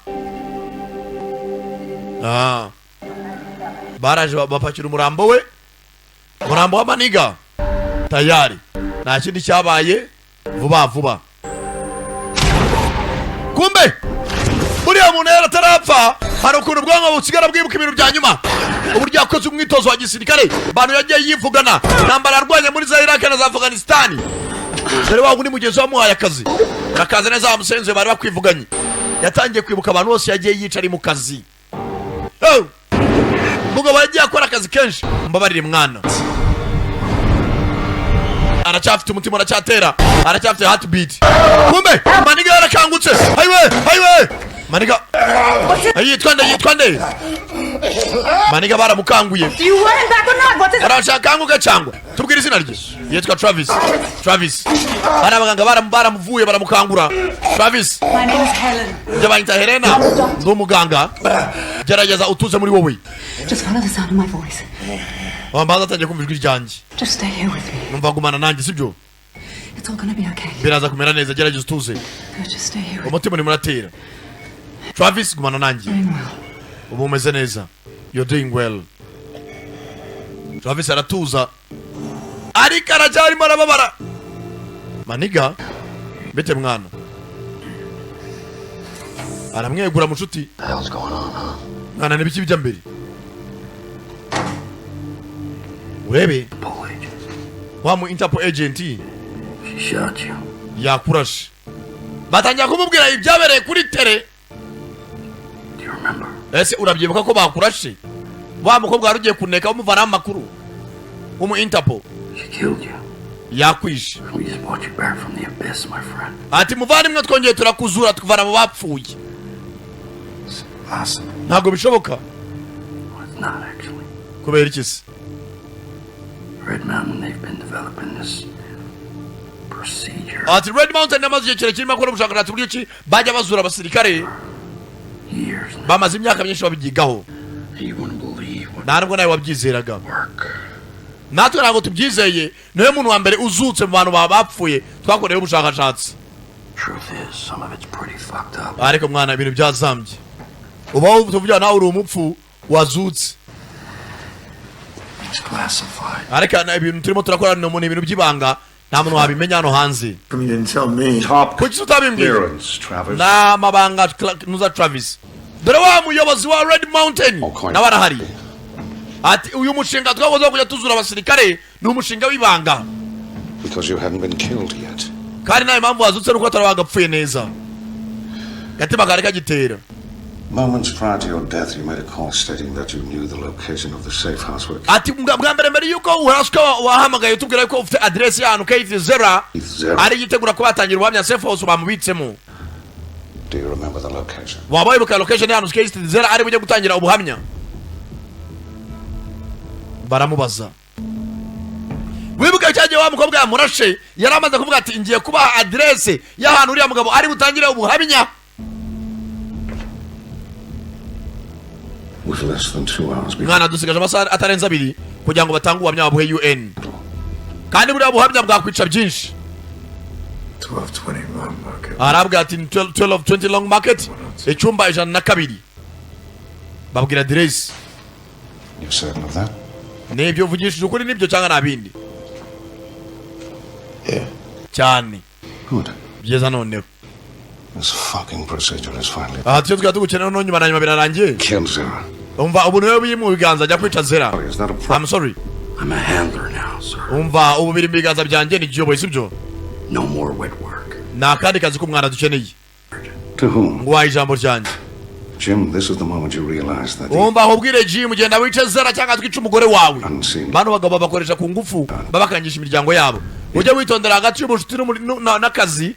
Baraje bapakira umurambo we, umurambo wa Maniga tayari nta kindi cyabaye vuba vuba. Kumbe buriya muntu yaratarapfa hari ukuntu ubwonko busigara bwibuka ibintu bya nyuma. Uburyo yakoze umwitozo wa gisirikare abantu yagiye yivugana nambara arwanya muri za Iraq na za Afghanistan. Dore wa ngundi mugenzi wamuhaye akazi urakaza neza amusenze bari bakwivuganye. Yatangiye kwibuka abantu bose yagiye yica ari mu kazi. umugabo yagiye akora akazi kenshi. Mbabarire mwana, aracyafite umutima, aracyatera, aracyafite heartbeat. Kumbe Maniga yarakangutse. Hayiwe Maniga yitwa nde? Maniga baramukanguye. Arashaka kanguka cyangwa tubwire izina rye. Yitwa Travis. Hari abaganga baramuvuye baramukangura. Travis, My name is Helen. njye banyita Helena, ndi umuganga. Gerageza utuze muri wowe. Just follow the sound of my voice. Wambaza atangiye kumva ijwi ryanjye. Just stay here with me. Numva gumana nanjye, sibyo? It's all gonna be okay. Biraza kumera neza, gerageza utuze. Just stay here with me. Umutima urimo uratera. Travis, gumana nanjye. Doing well. Ubu umeze neza. You're doing well. Travis aratuza, ariko aracyarimo arababara. Maniga, bite mwana? Aramwegura mushuti. The hell's going on, huh? Mwana nibiki bijya mbere? Urebe, wa mu Interpol agent She shot you. yakurashe. Batangira kumubwira ibyabereye kuri tele. Do you remember? Ese urabyibuka ko bakurashe? Wa mukobwa wari ugiye kuneka umuvana amakuru wo mu Interpol She killed you. yakwishe. We just brought you back from the abyss, my friend. Ati muvandimwe, twongeye turakuzura tukuvana mu bapfuye. It's impossible. Ntabwo bishoboka. Well, it's not actually. Kubera iki se? Red Mountain, they've been developing this procedure Ati Red Mountain yamaze igihe kirekire irimo gukora ubushakashatsi buryo ki bajya bazura abasirikare. years now. Bamaze imyaka myinshi babyigaho. You wouldn't believe what Nta nubwo nawe wabyizeraga. work. Natwe ntabwo tubyizeye. Niwe muntu wa mbere uzutse mu bantu bapfuye twakoreyeho ubushakashatsi. Truth is, some of it's pretty fucked up. Ariko mwana, ibintu byazambye. Uba tuvuga nawe uri umupfu wazutse. It's classified. Ariko ibintu turimo turakora ni ibintu by'ibanga, nta muntu wabimenya hano hanze. You didn't tell me. Top Kuki utabimbwiye? clearance, Travis. Na mabanga nuza Travis. Dore wa muyobozi wa Red Mountain nawe arahari. Ati uyu mushinga twakoze kujya tuzura abasirikare ni umushinga w'ibanga. Because you hadn't been killed yet. Kandi nawe impamvu wazutse nuko atarabagapfuye neza. Gatima kari kagitera. Moments prior to your death, you made a call stating that you knew the location of the safe house where Ati bwa mbere yuko urashika wahamagaye tubwira ko ufite address y'ahantu Keith Zera ari yitegura ko batangira ubuhamya safe house bamubitsemo. Do you remember the location? Waba wibuka location y'ahantu Keith Zera ari bujye gutangira ubuhamya? Baramubaza. Wibuka cyaje wa mukobwa yamurashe yaramaze kuvuga ati ngiye kubaha address y'ahantu uriya mugabo ari butangire ubuhamya. With less than 2 hours before. Mwana dusigaje amasaha atarenza 2 kugira ngo batange ubuhamya buhe UN. Kandi buriya buhamya bwakwica byinshi. 1220 long market. Arabwa ati 1220 long market icyumba 102. Babwira address. You certain of that? Nebyo uvugishije ukuri nibyo cyangwa nabindi? Yeah. Cyane. Good. Byiza noneho. This fucking procedure is finally. Ati twa tugukenera no nyuma na nyuma birarangiye. Kill Zera. Umva ubu niwe biri mu biganza ajya kwica Zera. Is that a problem? I'm sorry. I'm a handler now, sir. Umva ubu biri mu biganza byanjye ni giyoboye sibyo? No more wet work. Na kandi kazi ko mwana dukeneye. To whom? Ngo ijambo ryanjye. Jim, this is the moment you realize that the Umva ahubwire Jim genda wice Zera cyangwa twica umugore wawe. unseen Bano bagabo bakoresha ku ngufu babakangisha imiryango yabo. Ujye witondera hagati y'ubushuti n'akazi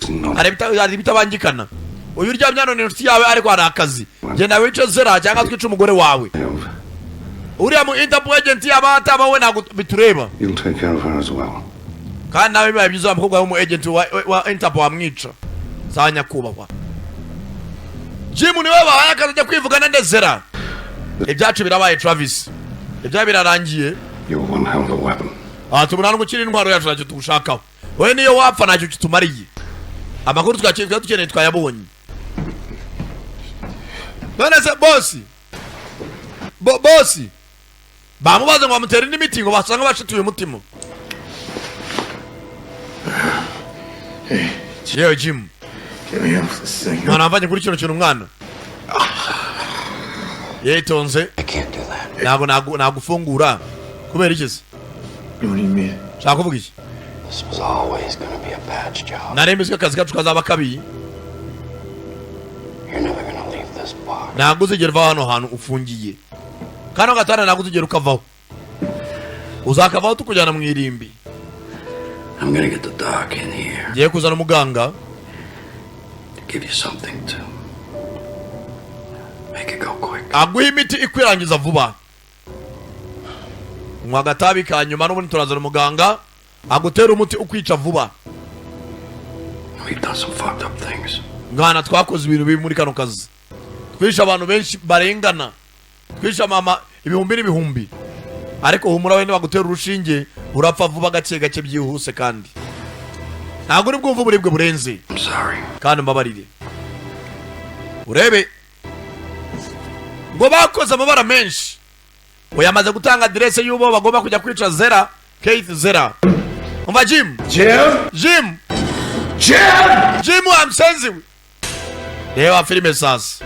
ari bitabangikana. Uyu uryamye hano ni inshuti yawe ariko hari akazi. Genda wice Zera cyangwa twica umugore wawe. have. Uriya mu Interpol agent yabata bawe ntabwo bitureba. You'll take care of her as well. Kandi nawe bibaye byiza umukobwa w'umu agent wa Interpol wamwica. Za nyakubahwa. Jim niwe bahaye akazi ajya kwivugana na Zera. Ibyacu birabaye Travis. Ibya birarangiye. You're one hell of a weapon. Tumurana gukira intwaro yacu nacyo tugushakaho. Wowe niyo wapfa nacyo kitumariye. Amakuru twakira dukeneye twayabonye. None se bosi. Bosi. Bamubaze ngo bamutere n'imiti ngo basanga bashituye umutima. Yo Jim. Get me off this thing. Mwana avanye kuri kino kintu umwana. Yetonze. I can't do that. Nagufungura. Kubera iki se? What do you mean? Shaka kuvuga iki? This was always gonna be a badge job. Naremezwe akazi kacu kazaba kabi. You're never gonna leave this box. Ntabwo uzigera uva hano hantu ufungiye. kano gatanda ntabwo tugera ukavaho uzakavaho tukujyana mu irimbi. I'm gonna get the doc in here. Ngiye kuzana umuganga Give you something to make it go quick. aguha imiti ikwirangiza vuba. Unywa agatabi ka nyuma n'ubundi turazana umuganga agutera umuti ukwica vuba. We've done some fucked up things. Mwana twakoze ibintu bibi muri kano kazi. Twisha abantu benshi barengana. Twisha mama ibihumbi n'ibihumbi. Ariko humura wende bagutera urushinge urapfa vuba gake gake byihuse kandi. Ntabwo uri bwumva uburibwe burenze. I'm sorry. Kandi mbabarire. Urebe. Ngo bakoze amabara menshi. Uyamaze gutanga adresse y'ubo bagomba kujya kwica Zera, Keith Zera. Umva Jim. Jim. Jim amsenzi. Reba filime sasa.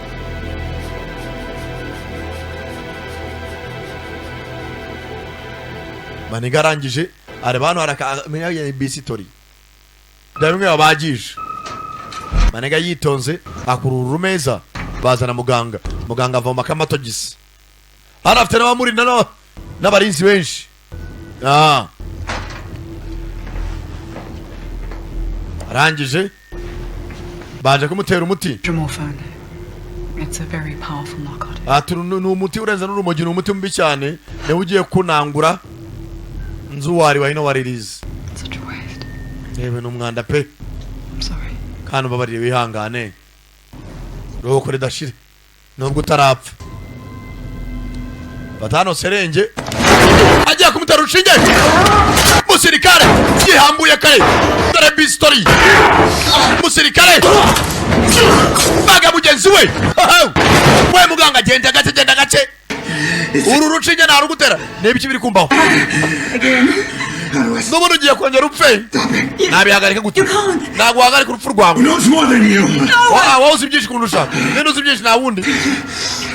Manigarangije arabano arakamenya ibisitori. Ndabimwe babajije. Manega yitonze akurura rumeza bazana muganga. Muganga avoma kamatogisi. Arafite n'abamuri n'abarinzi benshi. Arangije baje kumutera umuti. It's a very powerful narcotic. N'umuti urenze n'urumogi n'umuti mubi cyane. Niwe ugiye kunangura nzuwari wa ino waririze. Such a waste. Yewe n'umwanda pe. I'm sorry. Kandi babarire wihangane. Roko redashire. Nubwo utarapfa. Batano serenge ajya kumutera urushinge. Musirikare yihambuye kare. Dore bistori. Musirikare baga mugenzi we. We muganga genda gace. Uru rushinge na rugutera. Nebiki biri kumbaho. N'umuntu ugiye kongera upfe. Nabihagarika gute. Naguhagarika urupfu rwawe. Wowe uzi byinshi kundusha. Nene uzi byinshi na wundi.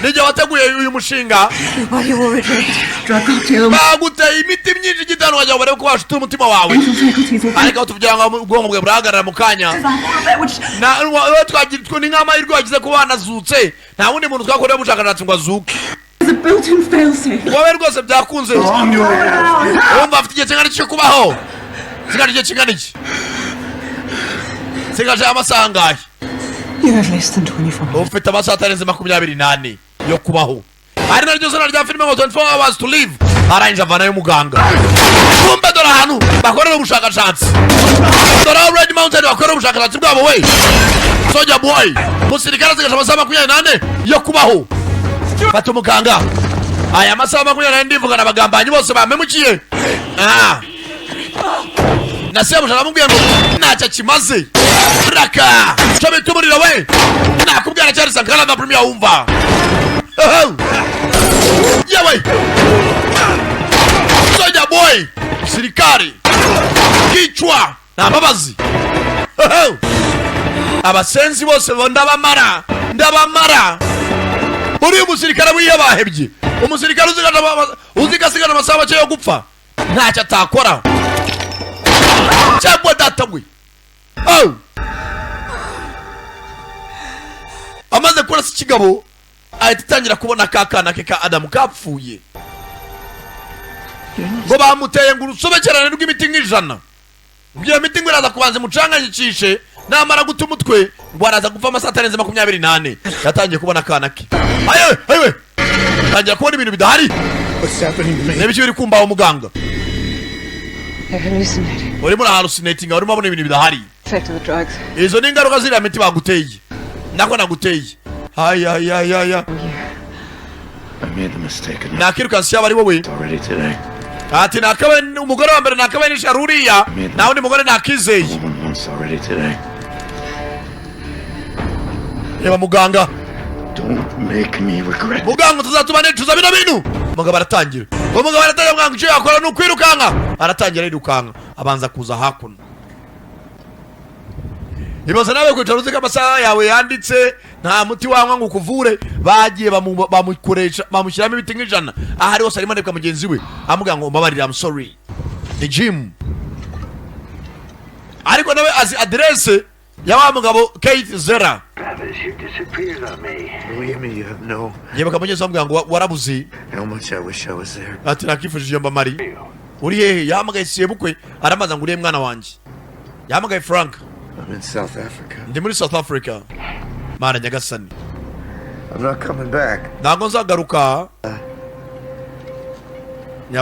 Nijye wateguye uyu mushinga. Baguteye imiti myinshi gitano wajya bare ko washutura umutima wawe. Ariko tuvugira ngo ubwonko bwe burahagarara mu kanya. Na wowe twagitwe ni nk'amahirwe wagize ku bana zutse. Nta wundi muntu twakoreye ubushakashatsi ngo azuke. Wowe rwose byakunze. Wumva afite igihe kingana iki kubaho? Kingana iki kingana iki? Sigaje amasaha angahe? You have less than 24. Ufite amasaha atarenze 28 yo kubaho. Ari naryo zona rya filime ngo 24 hours to live. Aranje avana y'umuganga. Kumbe dora hano bakorera ubushakashatsi. Dora Red Mountain bakorera ubushakashatsi bwabo we. Soja boy. Musirikare zigaje amasaha 28 yo kubaho. Fata umuganga. Aya masaha 28 ndivugana abagambanyi bose bamemukiye. Nasiya mushaka mubwiye ngo ntacyo kimaze. Raka. Cyo bitumurira we. Nakubwira cyari sankara na premier wumva. Yawe. Soja boy. Sirikari. Kichwa. Na babazi. Abasenzi bose ndabamara. Uri umusirikare wiyabahebye. Umusirikare uzigasigana amasaha make yo gupfa. Ntacyo atakora. Cyangwa datagwe. Amaze kurasa ikigabo ahita itangira kubona kakana ke ka Adam kapfuye. Ngo bamuteye ngo urusobekerane rw'imiti nk'ijana. Ubyo miti ngo iraza kubanza mucanganyikishe namara guta umutwe ngo araza gupfa amasaha atarenze 28. Yatangiye kubona akana ke. Ayewe. Tangira kubona ibintu bidahari. Nebiki biri kumbaho muganga. Urimo hallucinating, urimo abona ibintu bidahari. Effect of the drugs. Izo ni ingaruka ziriya miti baguteye. Nako naguteye. Haya. I made the mistake. Nakirukansi yaba ari wowe. Already today. Ati nakawe umugore wa mbere nakawe ni Sharuriya. Nawe ni mugore nakizeye. Once already today. Reba muganga. Don't make me regret. Muganga tuzatubane tuzabina bintu. Mugabo aratangira. Mugabo aratangira muganga icyo yakora no kwirukanka. Aratangira yirukanka. Abanza kuza hakuno. Ibaza nawe kwicara uzika amasaha yawe yanditse nta muti wanywa ngo ukuvure bagiye bamukoresha bamushyiramo ibiti nk'ijana. Ahari hose arimo ndebwa mugenzi we amuga ngo mbabarira I'm sorry. The Jim. Ariko nawe azi adresse ya wa mugabo Keith Zera. Travis, you disappeared on me. Believe me, you have no... Yebuka mugeze bambwira ngo warabuze. How much I wish I was there. Ati nakifuje mba mari. Uri hehe? Yahamagaye sebukwe aramaza ngo uriye mwana wanje. Yahamagaye Frank. I'm in South Africa. Ndi muri South Africa. Mara nyagasani. I'm not coming back. Ntabwo nzagaruka.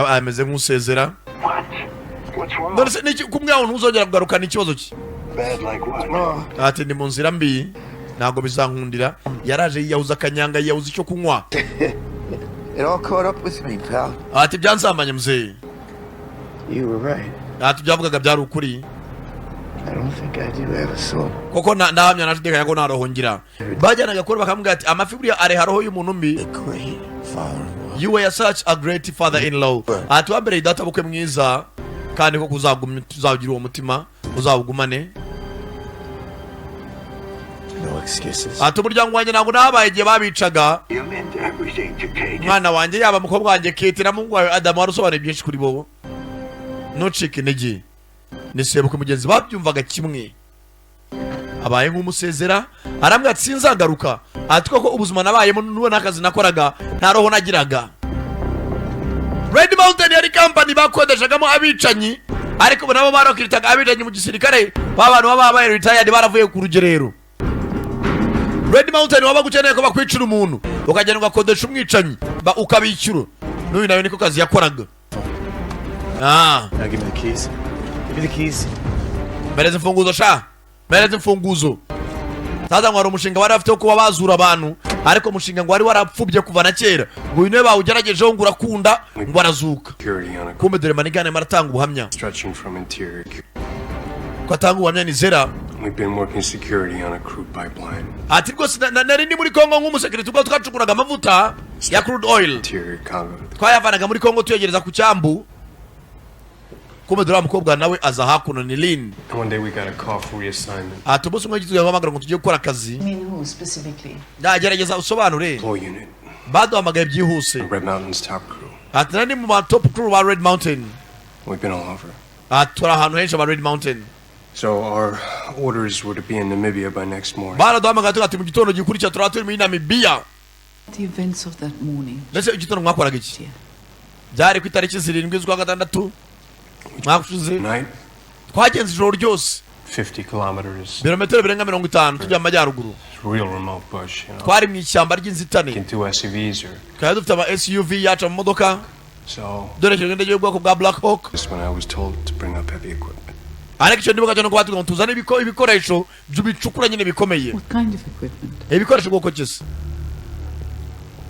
Ameze nk'usezera. What's wrong? None se niki kumwe ntuzongera kugaruka n'ikibazo ki? Bad like what? Ati ndi mu nzira mbi. Ntabwo bizankundira. Yaraje yiyahuza akanyanga yiyahuza icyo kunywa. It all caught up with me, pal. Ati byansambanye mzee. You were right. Ati byavugaga byari ukuri. I don't think I do have a soul. Koko ndahamya nashideka yako narohongira. Bajyanaga kuri bakamubwira ati amafiburi are haroho y'umuntu mbi. You were such a great father-in-law. Ati wambere data bukwe mwiza kandi ko kuzagira uwo mutima uzawugumane. No excuses. Ati umuryango wanjye ntabwo nabaye igihe babicaga. You meant everything to Kate. Mwana wanjye yaba mukobwa wanjye Kate na mungu wawe Adam warusobanuye byinshi kuri bo. Ntucike intege. Nisebuke mugenzi babyumvaga kimwe. Abaye nk'umusezera arambwira ati sinzagaruka. Ati koko ubuzima nabayemo n'uwo nakazi nakoraga nta roho nagiraga. Red Mountain yari company bakodeshagamo abicanyi ariko nabo barokiritaga abicanyi mu gisirikare babantu babaye retired baravuye ku rugerero. Red Mountain wabagukeneye ko bakwicira umuntu ukagenda ugakodesha umwicanyi ukabicura. N'uyu nawe niko kazi yakoraga. Now give me the keys. Give me the keys. Mereza imfunguzo sha. Mereza imfunguzo. Sasa ngo ari umushinga bari bafite kuba bazura abantu ariko umushinga ngo wari warapfubye kuva na kera. Ngo uyu niwe bawugeragejeho ngo urakunda ngo arazuka. Kumbe dore manigane maratanga ubuhamya. Stretching from interior. Ko atanga ubuhamya ni Zera. We've been working security on a crude pipeline. Ati rwose nari ndi muri Congo nk'umusekirite ubwo twacukuraga amavuta ya crude oil. Interior Congo. Twayavanaga muri Congo tuyegereza ku cyambu. Kumbe dore umukobwa nawe aza hakuno ni Lynn. One day we got a call for reassignment. Ati umunsi umwe gituye guhamagara ngo tugiye gukora akazi. I mean, who specifically? Ndagerageza usobanure. Deploy unit. Baduhamagaye byihuse. Red Mountain's top crew. Ati nari mu top crew ba Red Mountain. We've been all over. Ati turi ahantu henshi ba Red Mountain. So our orders were to be in Namibia by next morning. Baraduhamagaye ati mu gitondo gikurikira turaba turi muri Namibia. The events of that morning. Ndetse igitondo mwakoraga iki? Byari ku itariki 7 z'ukwa gatandatu. Mwakushuze. Twagenze ijoro ryose. 50 kilometers. Birometero birenga 50 tujya mu majyaruguru. Real remote bush, you know. Twari mu ishyamba ry'inzitane. Into SUVs or. Kandi dufite ama SUV yaca mu modoka. So. Dore cyo ndege y'ubwoko bwa Black Hawk. This when I was told to bring up heavy equipment. Ariko cyo ndibuka cyane ko batubwira ngo tuzane ibikoresho by'ubicukura nyine bikomeye. What kind of equipment? Ibikoresho bwoko cyese.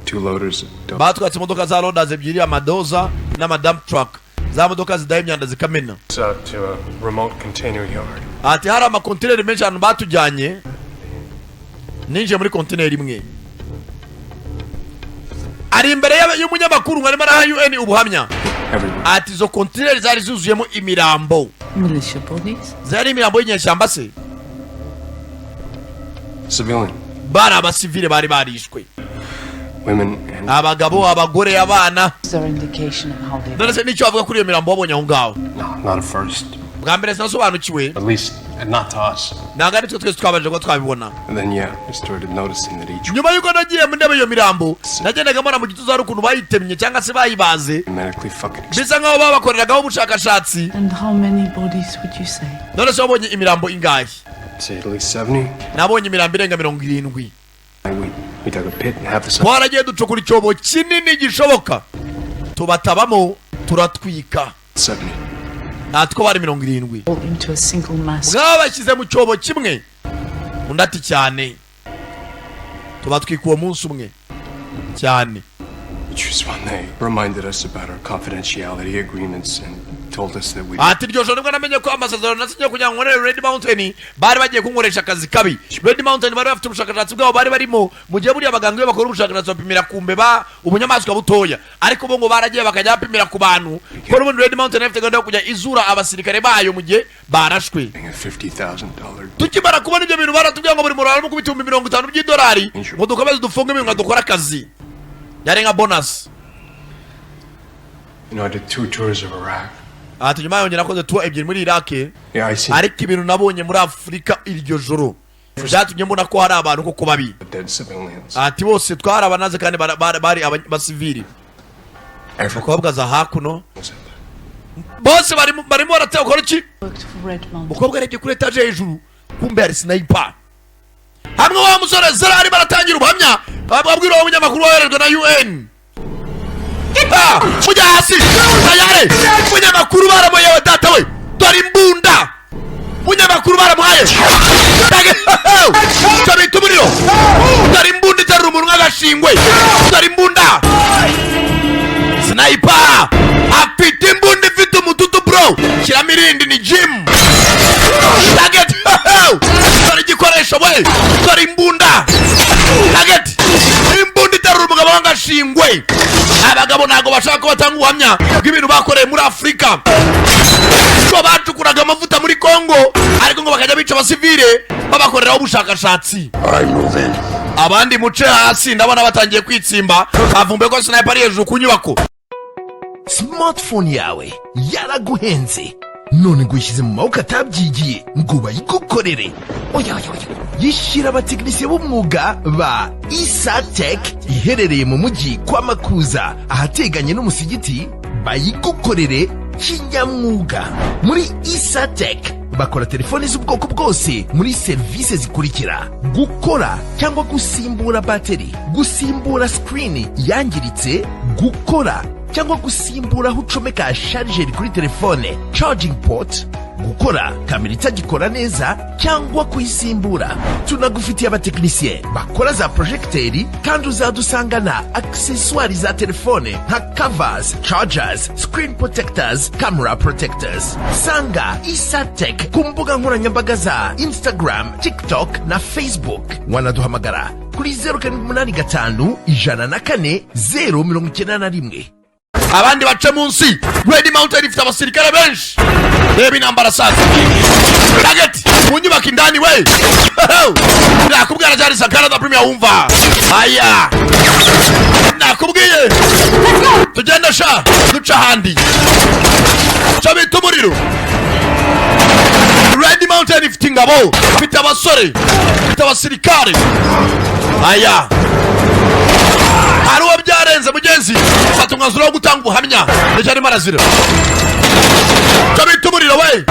2 loaders. Batwatse imodoka za loaders ebyiri amadoza n'ama dump truck. Za modoka zidaye imyanda zikamena. To a remote container yard. Ati hari ama container menshi hano batujyanye. Ninje muri container imwe. Ari imbere y'umunyamakuru ngo arimo araha UN ubuhamya. Ati zo container zari zuzuyemo imirambo. Militia bodies? Zari imirambo y'inyeshyamba se. Civilian. Bari abasivile bari barishwe. Women and abagabo abagore abana. Is there indication of how they? Ndetse nicyo avuga kuri iyo mirambo wabonye aho ngaho. No, not at first. Bwa mbere sinasobanukiwe. At least not to us. Nanga ari twese twabanje ko twabibona. And then I started noticing that each. Nyuma yuko nagiye mu ndebe iyo mirambo, nagendaga mbona mu gituza rukuntu bayitemye cyangwa se bayibaze. Medically fucking. Bisa nkaho babakoreragaho ubushakashatsi. And how many bodies would you say? None se wabonye imirambo ingahe? Say at least 70. Nabonye imirambo irenga 70. We dug a pit and half the size. Twaragiye ducukura icyobo kinini gishoboka. Tubatabamo turatwika. 70. Natwo bari 70. All into a single mass. Bwabashyize mu cyobo kimwe. Undi ati cyane. Tubatwika uwo munsi umwe. Cyane. Just when they reminded us about our confidentiality agreements and told us that we. Ati ryo nibwo namenye ko amasezerano nasinye kugira ngo nkorere Red Mountain bari bagiye kunkoresha akazi kabi. Red Mountain bari bafite ubushakashatsi bwabo bari barimo mu gihe buriya abaganga iyo bakora ubushakashatsi bapimira ku mbeba ubunyamaswa butoya ariko bo ngo baragiye bakajya bapimira ku bantu ko n'ubundi Red Mountain ifite gahunda yo kujya izura abasirikare bayo mu gihe barashwe. $50,000. Tukimara kubona ibyo bintu baratubwira ngo buri muntu arimo kubita $50,000 ngo dukomeze dufunge ibintu dukora akazi. Yari nka bonus. You know, I did 2 tours of Iraq. ati nyuma yongera akoze tour ebyiri muri Iraq. Yeah, I see. Ariko ibintu nabonye muri Afurika iryo joro byatumye mbona ko hari abantu koko babi. Dead civilians. Ati bose twarabanaze kandi bari abasivili. Abakobwa za hakuno bose barimo barateye ukora iki? Mukobwa arebye kuri etage hejuru kumbe ari sniper. Hamwe wa musore Zara ari baratangira ubuhamya babwira uwo munyamakuru woherejwe na UN. Mujya hasi tayare munyamakuru baramuyewe data we dore imbunda munyamakuru baramuhaye tabita umuriro dore imbunda iterura umuntu nk'agashingwe dore imbunda sniper afite imbunda ifite umututu bro shyiramo irindi ni gym target dore igikoresho we dore imbunda target imbunda iterura umugabo nk'agashingwe. Abagabo ntago bashaka ko batanga ubuhamya bw'ibintu bakoreye muri Afurika ko bacukuraga amavuta muri Congo ariko ngo bakajya bica abasivile babakoreraho ubushakashatsi. Abandi muce hasi ndabona batangiye kwitsimba bavumbe ko sniper ari hejuru ku nyubako. Smartphone yawe yaraguhenze none ngo uyishyize mu maboko atabyigiye ngo bayigukorere. Oya yishyira abatekinisiye b'umwuga ba Isatech iherereye mu mujyi kwa Makuza ahateganye n'umusigiti bayigukorere kinyamwuga. Muri Isatech bakora telefoni z'ubwoko bwose muri serivisi zikurikira: gukora cyangwa gusimbura bateri, gusimbura screen yangiritse, gukora cyangwa gusimbura aho ucomeka charger kuri telefone charging port, gukora kamera itagikora neza cyangwa kuyisimbura. Tunagufitiye abatekinisiye bakora za projecteri kandi uzadusanga na accessoires za telefone nka covers, chargers, screen protectors, camera protectors. Sanga Isatech ku mbuga nkoranyambaga za Instagram, TikTok na Facebook. Wanaduhamagara kuri 0785 104 091. Abandi bace munsi Red Mountain ifite abasirikare benshi. Reba intambara sasa target munyubaka indani we nakubwira cyari Canada Premier wumva aya nakubwiye tugenda sha duca handi chabita umuriro. Red Mountain ifite ingabo ifite abasore ifite abasirikare aya hari uwo byarenze mugenzi fata umwanzuro wo gutanga ubuhamya ndetse arimo arazira chabita umuriro we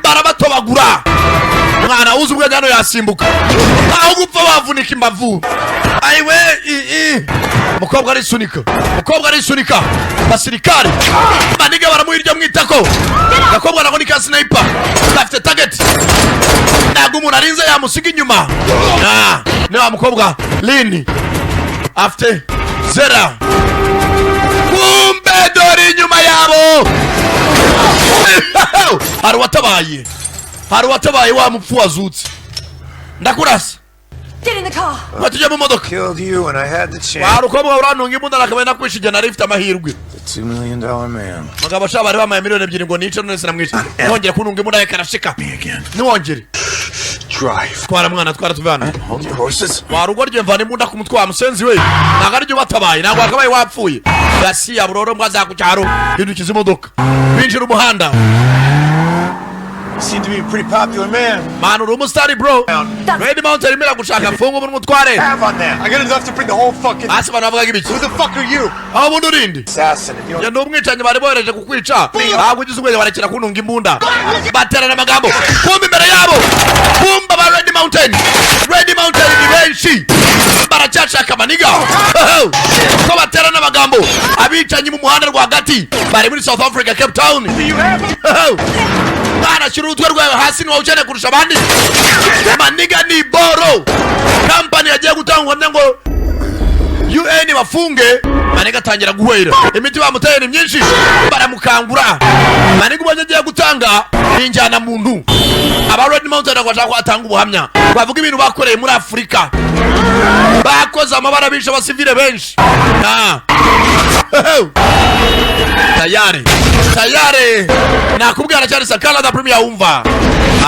barabatobagura mwana uzi ubwenge hano yasimbuka aho gupfa bavunika imbavu ayiwe mukobwa arisunika basirikare baniga baramuhirya mwitako gakobwa nako ni ka sniper afite target ntago umuntu arinze yamusiga inyuma ni wa mukobwa Lini afite Zera kumbe dore inyuma yabo hari watabaye wa mupfu wazutse ndakurasa. Get in the car. Watuje mu modoka. Killed you when I had the chance. Warukobwa urantunga imbunda nakabena kwishije na rifite amahirwe. The $2 million man. Magabo shabari bamaye miliyoni 2 ngo nice none sinamwishe. Nongera kuntunga imbunda yakarashika. Niwongere. Drive. Twara mwana twara tuvana. Hold your horses. Warugorye mvana imbunda ku mutwe wa musenzi we. Nagarije batabaye nagwa akabaye wapfuye. Gasi ya buroro mwaza ku cyaro hindukiza imodoka. Binjira umuhanda. Seem to be a pretty popular man. Man, uri umusitari bro. Red Mountain imera gushaka mfungo muri mutware. Have on that. I got enough to bring the whole fucking. Ase bana bavuga ibiki. Who the fuck are you? Aho bundu rindi. Assassin. Ya ndo umwicanyi bari bohereje kukwica. Ahubwo ugize ubwenge barekera kuntunga imbunda. Baterana amagambo. Kumbe imbere yabo. Kumba ba Red Mountain. Red Mountain ni benshi. Baracyashaka maniga. Ko baterana amagambo. Abicanyi mu muhanda rwagati. Bari muri South Africa, Cape Town. Bana shiru utwe rwawe hasi ni wawuchane kurusha abandi. Maniga ni boro. Company yagiye gutanga ngo UN bafunge. Maniga tangira guhwera. Imiti bamuteye ni myinshi. Baramukangura. Maniga ubonye agiye gutanga injana muntu. Aba Red Mountain agwashaka ko atanga ubuhamya. Bavuga ibintu bakoreye muri Afrika. Bakoze amabara bisha abasivile benshi. Tayari nakubwira cyane Canada Premier wumva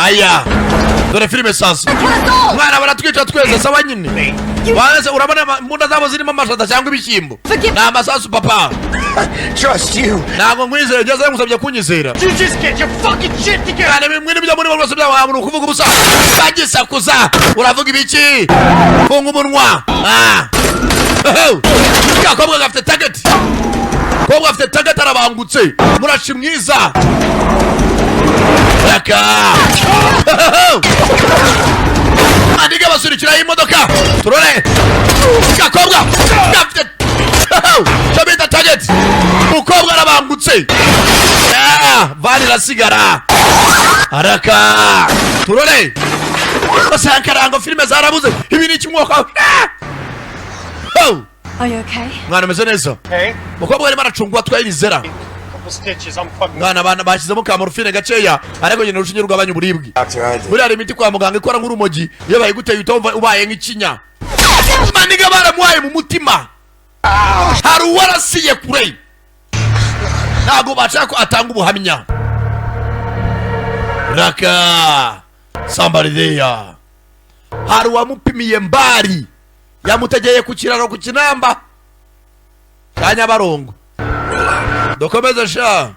aya dore filime sasa mwana baratwica twese sawa nyine Wanese urabona mbunda zabo zirimo amashata cyangwa ibishyimbo na amasasu papa Trust you. Ntabwo nkwizera byose ngusabye kunyizera You just get your fucking shit together. Kandi bimwe n'ibyo muri bose by'abantu kuvuga ubusa bagisakuza uravuga ibiki funga umunwa Kobwa gafite target Kobwa afite target arabangutse murashi mwiza Raka Andiga basurikira imodoka turore Kobwa gafite Chabita target Mukobwa arabangutse Vani rasigara Araka turore Basankarango filime zarabuze ibi ni kimwoko Are you okay? Mwana meze neza Hey. Mukobwa arimo aracungwa twayizera Couple stitches, I'm fucking. Mwana abana bashyizemo ka morphine gaceya ariko nyine urushinge rugabanya uburibwe Buri hari imiti kwa muganga ikora nk'urumogi iyo bayiguteye utumva ubaye nk'ikinya Maniga baramuhaye mu mutima hari uwarasiye kure ntabwo bashaka ko atanga ubuhamya Raka somebody there hari uwamupimiye mbari yamutegeye ku kiraro ku kinamba kanya barongo dokomeza sha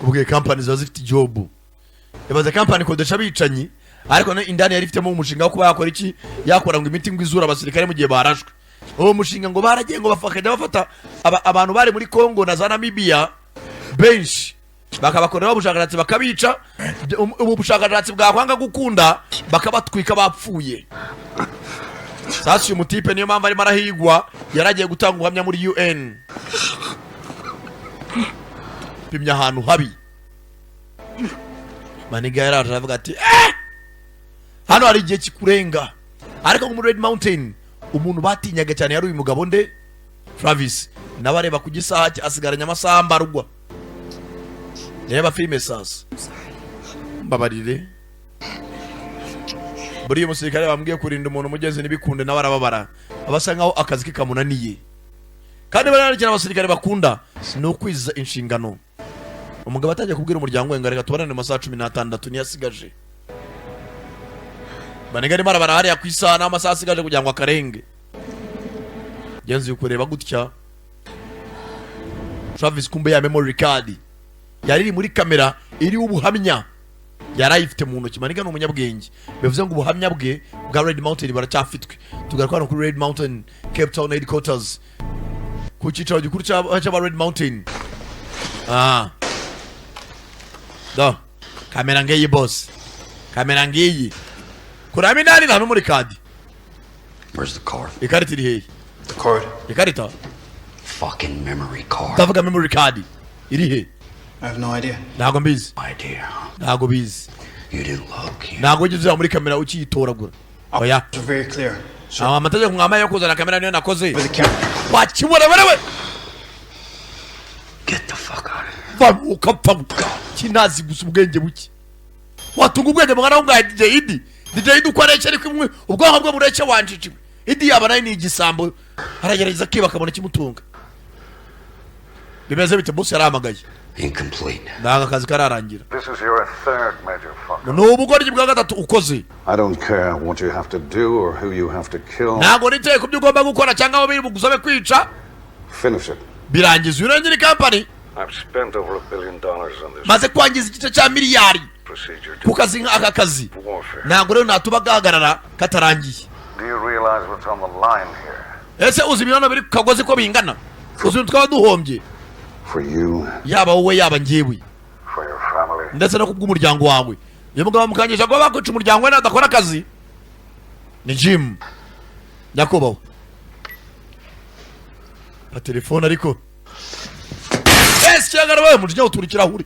kubwe company zo zifite job yabaze company kodesha bicanyi ariko indani yari ifitemo umushinga wo kuba yakora iki yakora ngo imiti ngo izura abasirikare mu gihe barashwe uwo mushinga ngo baragiye ngo bafakajya bafata abantu bari muri Congo na za Namibia benshi bakabakorera ubushakashatsi bakabica ubu bushakashatsi bwakwanga gukunda bakabatwika bapfuye sasa uyu mutipe niyo mpamvu arimo arahigwa yaragiye gutanga ubuhamya muri UN pimya ahantu habi Maniga yaraje aravuga ati hano hari igihe kikurenga ariko muri Red Mountain umuntu batinyaga cyane yari uyu mugabo nde Travis nabareba ku gisaha asigaranya amasaha mbarugwa Reba filime sasa mbabarire buri umusirikare bambwiye kurinda umuntu mugenzi nibikunde nawe arababara abasa nkaho akazi ke kamunaniye kandi bararikira abasirikare bakunda no kwiza inshingano umugabo atajya kubwira umuryango we ngo reka tubarane mu masaha 16 niyasigaje Banega ari marabara hari yakwisaha n'amasaha asigaje kugira ngo akarenge genzi ukureba gutya Travis kumbe ya memory card yari muri kamera iri ubuhamya yarayifite mu ntoki Maniga no umunyabwenge bivuze ngo ubuhamya bwe bwa Red Mountain baracyafitwe tugaruka kuri Red Mountain Cape Town headquarters ku cyicaro gikuru cy'aba Red Mountain kamera ngiyi boss kamera ngiyi kurami nani na muri card Where's the card? Ikarita iri hehe The card. Ikarita Fucking memory card. tavuga memory card iri hehe I have no idea. ntago mbizi Idea. ntago bizi You didn't look. ntago ugeze muri kamera ukiyitoragura oya So very clear. So amategeko mwamaye yo kuzana kamera niyo nakoze with the camera. wakibona wewe Get the fuck out of here. vamuka pfa kinazi gusa ubwenge buki watunga ubwenge mwana wunga DJ Idi DJ Idi uko areke ariko imwe ubwonko bwe bureke wanjijwe Idi yaba nayo ni igisambo aragerageza kiba akabona kimutunga bimeze bite boss yaramagaye Incomplete. ndaga kazi kararangira This is your third major fuck. no ubugoryi bwa gatatu ukoze I don't care what you have to do or who you have to kill. ntago niteye kubyo ugomba gukora cyangwa biri bugusabe kwica Finish it. birangiza urengera company I've spent over $1 billion on this maze kwangiza igice cya miliyari procedure ku kazi nk'aka kazi warfare. ntago rero natuba gahagarara katarangiye Do you realize what's on the line here? ese uzi ibintu biri ku kagozi ko bingana uzi ibintu twaba duhombye For you, yaba wowe yaba njyewe for your family. ndetse no kubw'umuryango wawe iyo mugabo mukangisha ko bakwica umuryango we nadakora akazi ni Jim nyakubahwa pa telefone ariko ese cyangwa wewe mujinya uturikira huri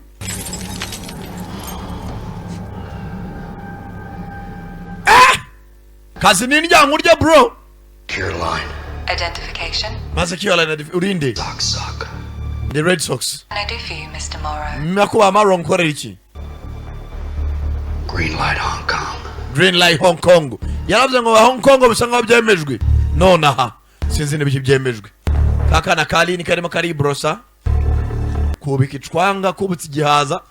kazi ni ndyango urya bro Caroline. Identification? maze Caroline urinde Suck. the Red Sox Can I do for you, Mr. Morrow? nakuba Maron korera iki Green light Hong Kong. Green Light Hong Kong yaravuze ngo Hong Kong bisa nkaho byemejwe nonaha sinzi n'ibiki byemejwe kakana kalini karimo karibrosa kubika icwanga kubutse igihaza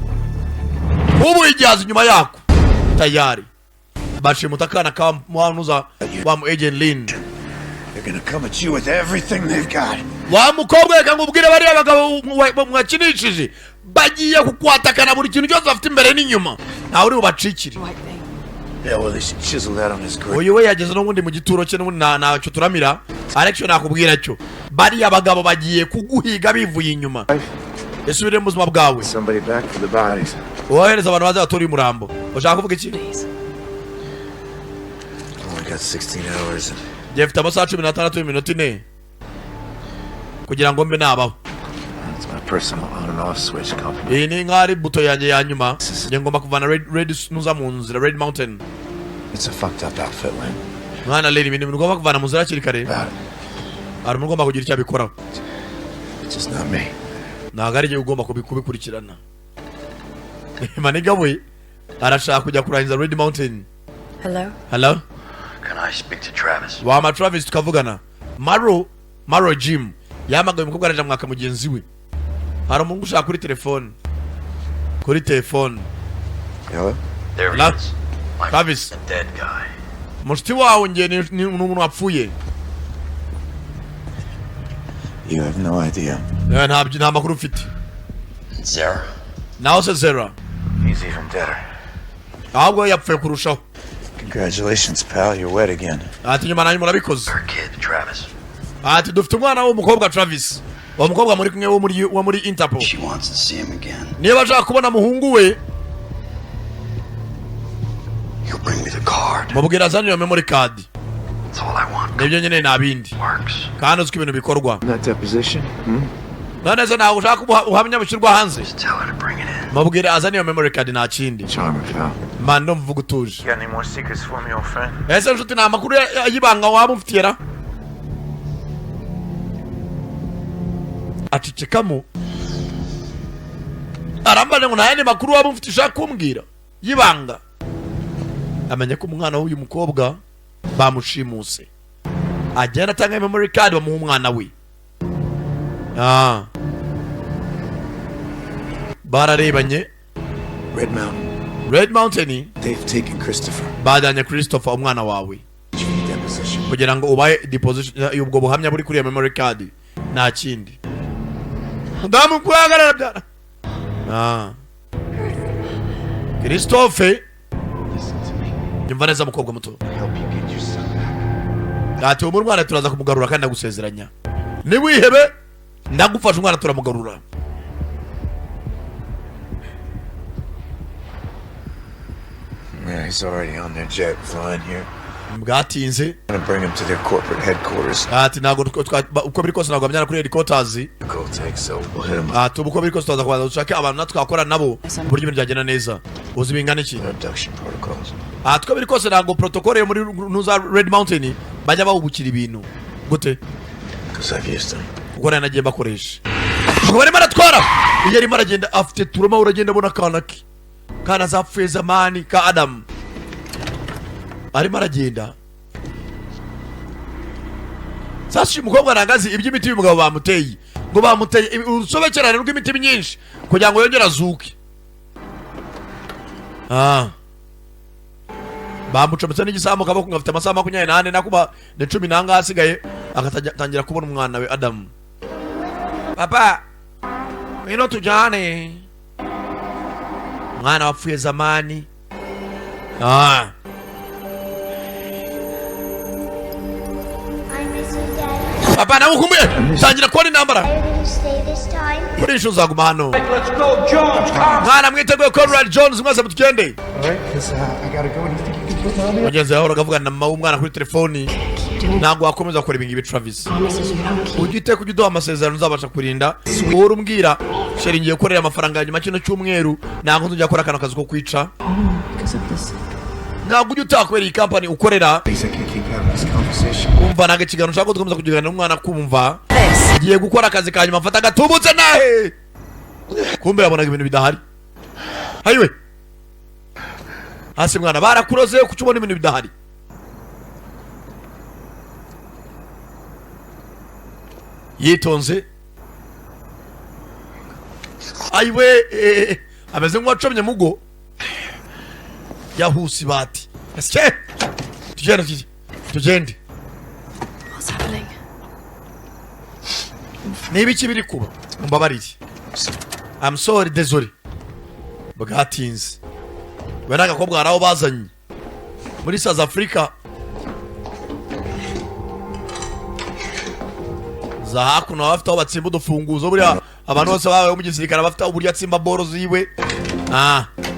ubu igihaza inyuma yako tayari bashimuta akana ka mwanuza wa mu agent Lin. They're gonna come at you with everything they've got. Wa mukobwa reka ngubwire bari abagabo mwakinishije bagiye kukwatakana buri kintu cyose afite imbere n'inyuma nawe uri ubacikire. Yeah, well, they should chisel that on his grave. Uyu we yageze no ngundi mu gituro cye n'ubundi nacyo turamira Alex nakubwira cyo bari abagabo bagiye kuguhiga bivuye inyuma. Esubire mu buzima bwawe. Somebody back for the bodies. Wohereza abantu baza batori umurambo. Ushaka kuvuga iki? I got 16 hours. Jefite amasaha 16 n'iminota 4 kugira ngo mbe nabaho. It's my personal on and off switch company. Iyi ni nkari buto yanjye ya nyuma ngiye ngomba kuvana Red nuza mu nzira Red Mountain. It's a fucked up outfit, Lynn. Mwana Lady ibintu ngomba kuvana mu nzira kiri kare. Ari mu ngomba kugira icyo abikora. It's just not me. Nagari je ugomba kubikurikirana. Maniga we arashaka kujya kurangiza Red Mountain. Hello? Can I speak to Travis? Wama Travis tukavugana. Maro Jim yamagaye umukobwa araje mwaka mugenzi we. Hari umuntu ushaka kuri telefone. Hello? There he is. Travis. The dead guy. Mushti wawe nge ni umuntu wapfuye. You have no idea. Nta makuru ufite. Zara? Naho se Zara. He's even deader. Ahubwo yapfuye kurushaho. Congratulations, pal. You're wet again. Ati nyuma nanyu murabikoze. Her kid, Travis. Ati dufite umwana w'umukobwa Travis. Uwo mukobwa muri kumwe wo muri Interpol. She wants to see him again. Niba ashaka kubona muhungu we. You bring me the card. Mubwira azanye iyo memory card. That's all I want. Nibyo nyine nabindi. Works. Kandi uziko ibintu bikorwa. That deposition? None nawe ushaka uhamya bushyirwa hanze. Just tell her to bring it in. Mubwira azanye iyo memory card nta kindi. Charmer, pal. Mando mvuga utuje. You got any more secrets for me, old friend? Ese nshuti nta makuru y'ibanga waba umfitira. Acicekamo. Arambane ngo nta makuru waba umfitisha kumbwira. Yibanga. Amenye ko umwana w'uyu mukobwa bamushimuse. Agenda atanga memory card bamuha umwana we. Bararebanye. Red Mountain. They've taken Christopher. Badanye Christopher umwana wawe. Kugira ngo ubaye deposition y'ubwo buhamya buri kuri memory card. Nta kindi. Ndamu kuhagarara byara. Christopher. Nyumva neza mukobwa muto. Ati umwana turaza kumugarura kandi ndagusezeranya. Ni wihebe ndagufasha umwana turamugarura. Yeah, he's already on their jet flying here. Bwatinze. I'm gonna bring him to their corporate headquarters. Ati nago uko biri kose nago amyana kuri headquarters. Cool take, so we'll hit him up. Ati uko biri kose tuzaza kwaza dushaka abantu natwakora nabo buryo ibintu byagenda neza. Uzi bingana iki? Abduction protocols. Ati uko biri kose nago protocol yo muri nuza Red Mountain bajya bawubukira ibintu. Gute? Because I've used them. Ubwo nagiye bakoresha. Ubwo bari maratwara. Iyo ari maragenda afite turoma uragenda bona kanaki. Kana zapfuye zamani ka Adam. Ari maragenda. Sashi umukobwa arangazi iby'imiti y'umugabo bamuteye. Ngo bamuteye urusobekerane rw'imiti myinshi kugira ngo yongere azuke. Bamucometse n'igisambo kaboko ngafite amasaha 28 nakuba ne 10 nanga hasigaye akatangira kubona umwana we Adam. Papa, wino tujane. Mwana wapfuye zamani. Papa na ukumbuye tangira kubona intambara. Kuri inshu zaguma hano. Let's go Jones. Mwana mwiteguye Conrad Jones mwese mutugende. Alright, cuz I got to go. And you think you can put me on there? Mugenzi wawe uragavugana na mama w'umwana kuri telefoni. Ntabwo wakomeza gukora ibingi bi Travis. Ugite kujudoha amasezerano uzabasha kurinda. Uhora umbwira sheri ngiye gukorera amafaranga nyuma kino cyumweru ntabwo nzujya gukora kana kazi ko kwica. Ntabwo ujya utakwera iyi company ukorera. Umva nage kigano ushaka gukomeza kugirana n'umwana kumva. Ngiye gukora akazi kanyuma mfata gatubutse nahe. Kumbe yabonaga ibintu bidahari. Hayiwe. Hasi mwana barakuroze kucubona ibintu bidahari. yitonze ayiwe ameze nk'uwacomye mugo yahusi bati ese tugende What's happening? n'ibiki biri kuba mbabarire I'm sorry désolé bwatinze we n'agakobwa haraho bazanye muri South Africa za hakuno bafite aho batsimba udufunguzo buriya abantu bose babaye mu gisirikare bafite uburyo atsimba boro ziwe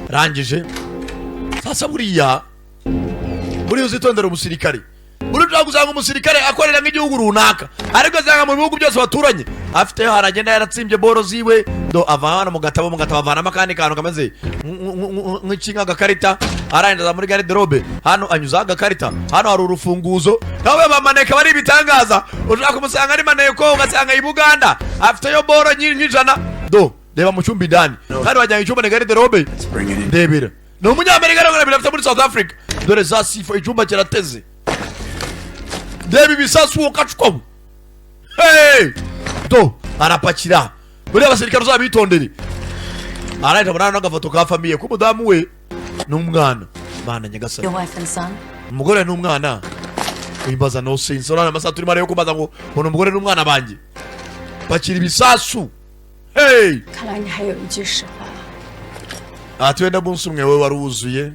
rangije sasa buriya uzitondera umusirikare buri ushaka gusanga umusirikare akorera nk'igihugu runaka ariko asanga mu bihugu byose baturanye afite haragenda yaratsimbye boro ziwe do avana mu gatabo avanamo akandi kantu kameze nk'ikinga agakarita arangiza muri garderobe hano anyuza agakarita hano hari urufunguzo nawe bamaneka bari ibitangaza ushaka kumusanga ari maneko ugasanga i Buganda afite yo boro nk'ijana do reba mu cyumba indani kandi bajyanye icyumba ni garderobe ndebera ni umunyamerika rero birafite muri South Africa dore za sifo icyumba kirateze deba ibisasu ukacukamo do arapakira buriya abasirikare uzabitondere arahita murana n'agafoto ka famiye k'umudamu we n'umwana mana nyagasani Your wife and son? umugore n'umwana wimbaza no sense urana amasaha turimo ariyo kumbaza ngo mbona umugore n'umwana banjye pakira ibisasu hey 看来你还有一句实话。 ati wenda munsi umwe we wari wuzuye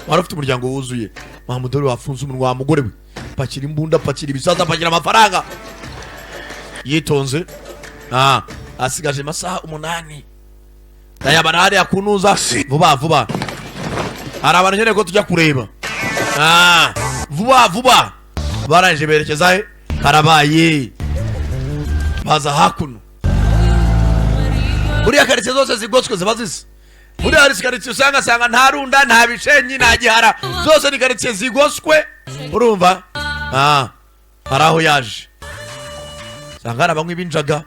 wari ufite umuryango wuzuye Mahamudori wafunze umunwa wa mugore we pakira imbunda pakira ibisaza pakira amafaranga yitonze asigaje amasaha 8 dayabana hari akunuza vuba hari abantu nyene ko tujya kureba vuba baranje berekeza he karabaye baza hakuno buriya karitsiye zose zigotswe ziba zisa buriya hari karitsiye usanga nta runda nta bishenyi nta gihara zose ni karitsiye zigoswe urumva hari aho yaje usanga hari abanywi b'injaga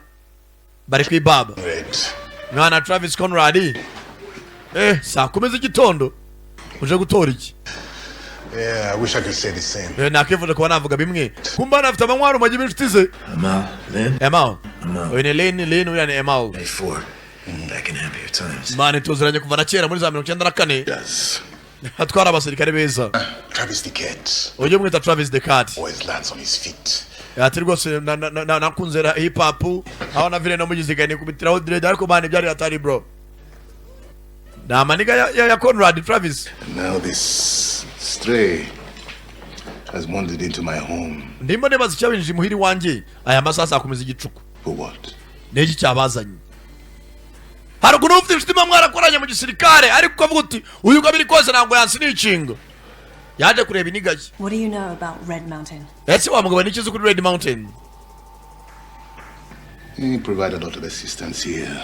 bari kwibaba mwana Travis Conrad saa 10 z'igitondo uje gutora iki Yeah, I wish I could say the same. nakivuje kuba navuga bimwe kumba nafite amanywa mu inshuti ze Emal oine Lane uya ni Emal Back in happier times. mane tuziranye kuva na kera muri za 94 atwara abasirikare beza Travis the Cat uyu mwita Travis the Cat always lands on his feet. ati rwose nakunze hip hop aho na vile no mugizigane kubitiraho dread ariko mane byari atari bro na maniga ya Conrad Travis. And now this stray has wandered into my home. Ndimo nebaza icyabinjije muhiri wanjye aya masasa akomeza igicuku. For what? Neji cyabazanye. Haruguru ufite inshuti mwarakoranye mu gisirikare ariko ukavuga uti uyu kabiri kose ntabwo yansinicinga. Yaje kureba inigaye. What do you know about Red Mountain? Ese wa mugabo nikize kuri Red Mountain? He provided a lot of assistance here.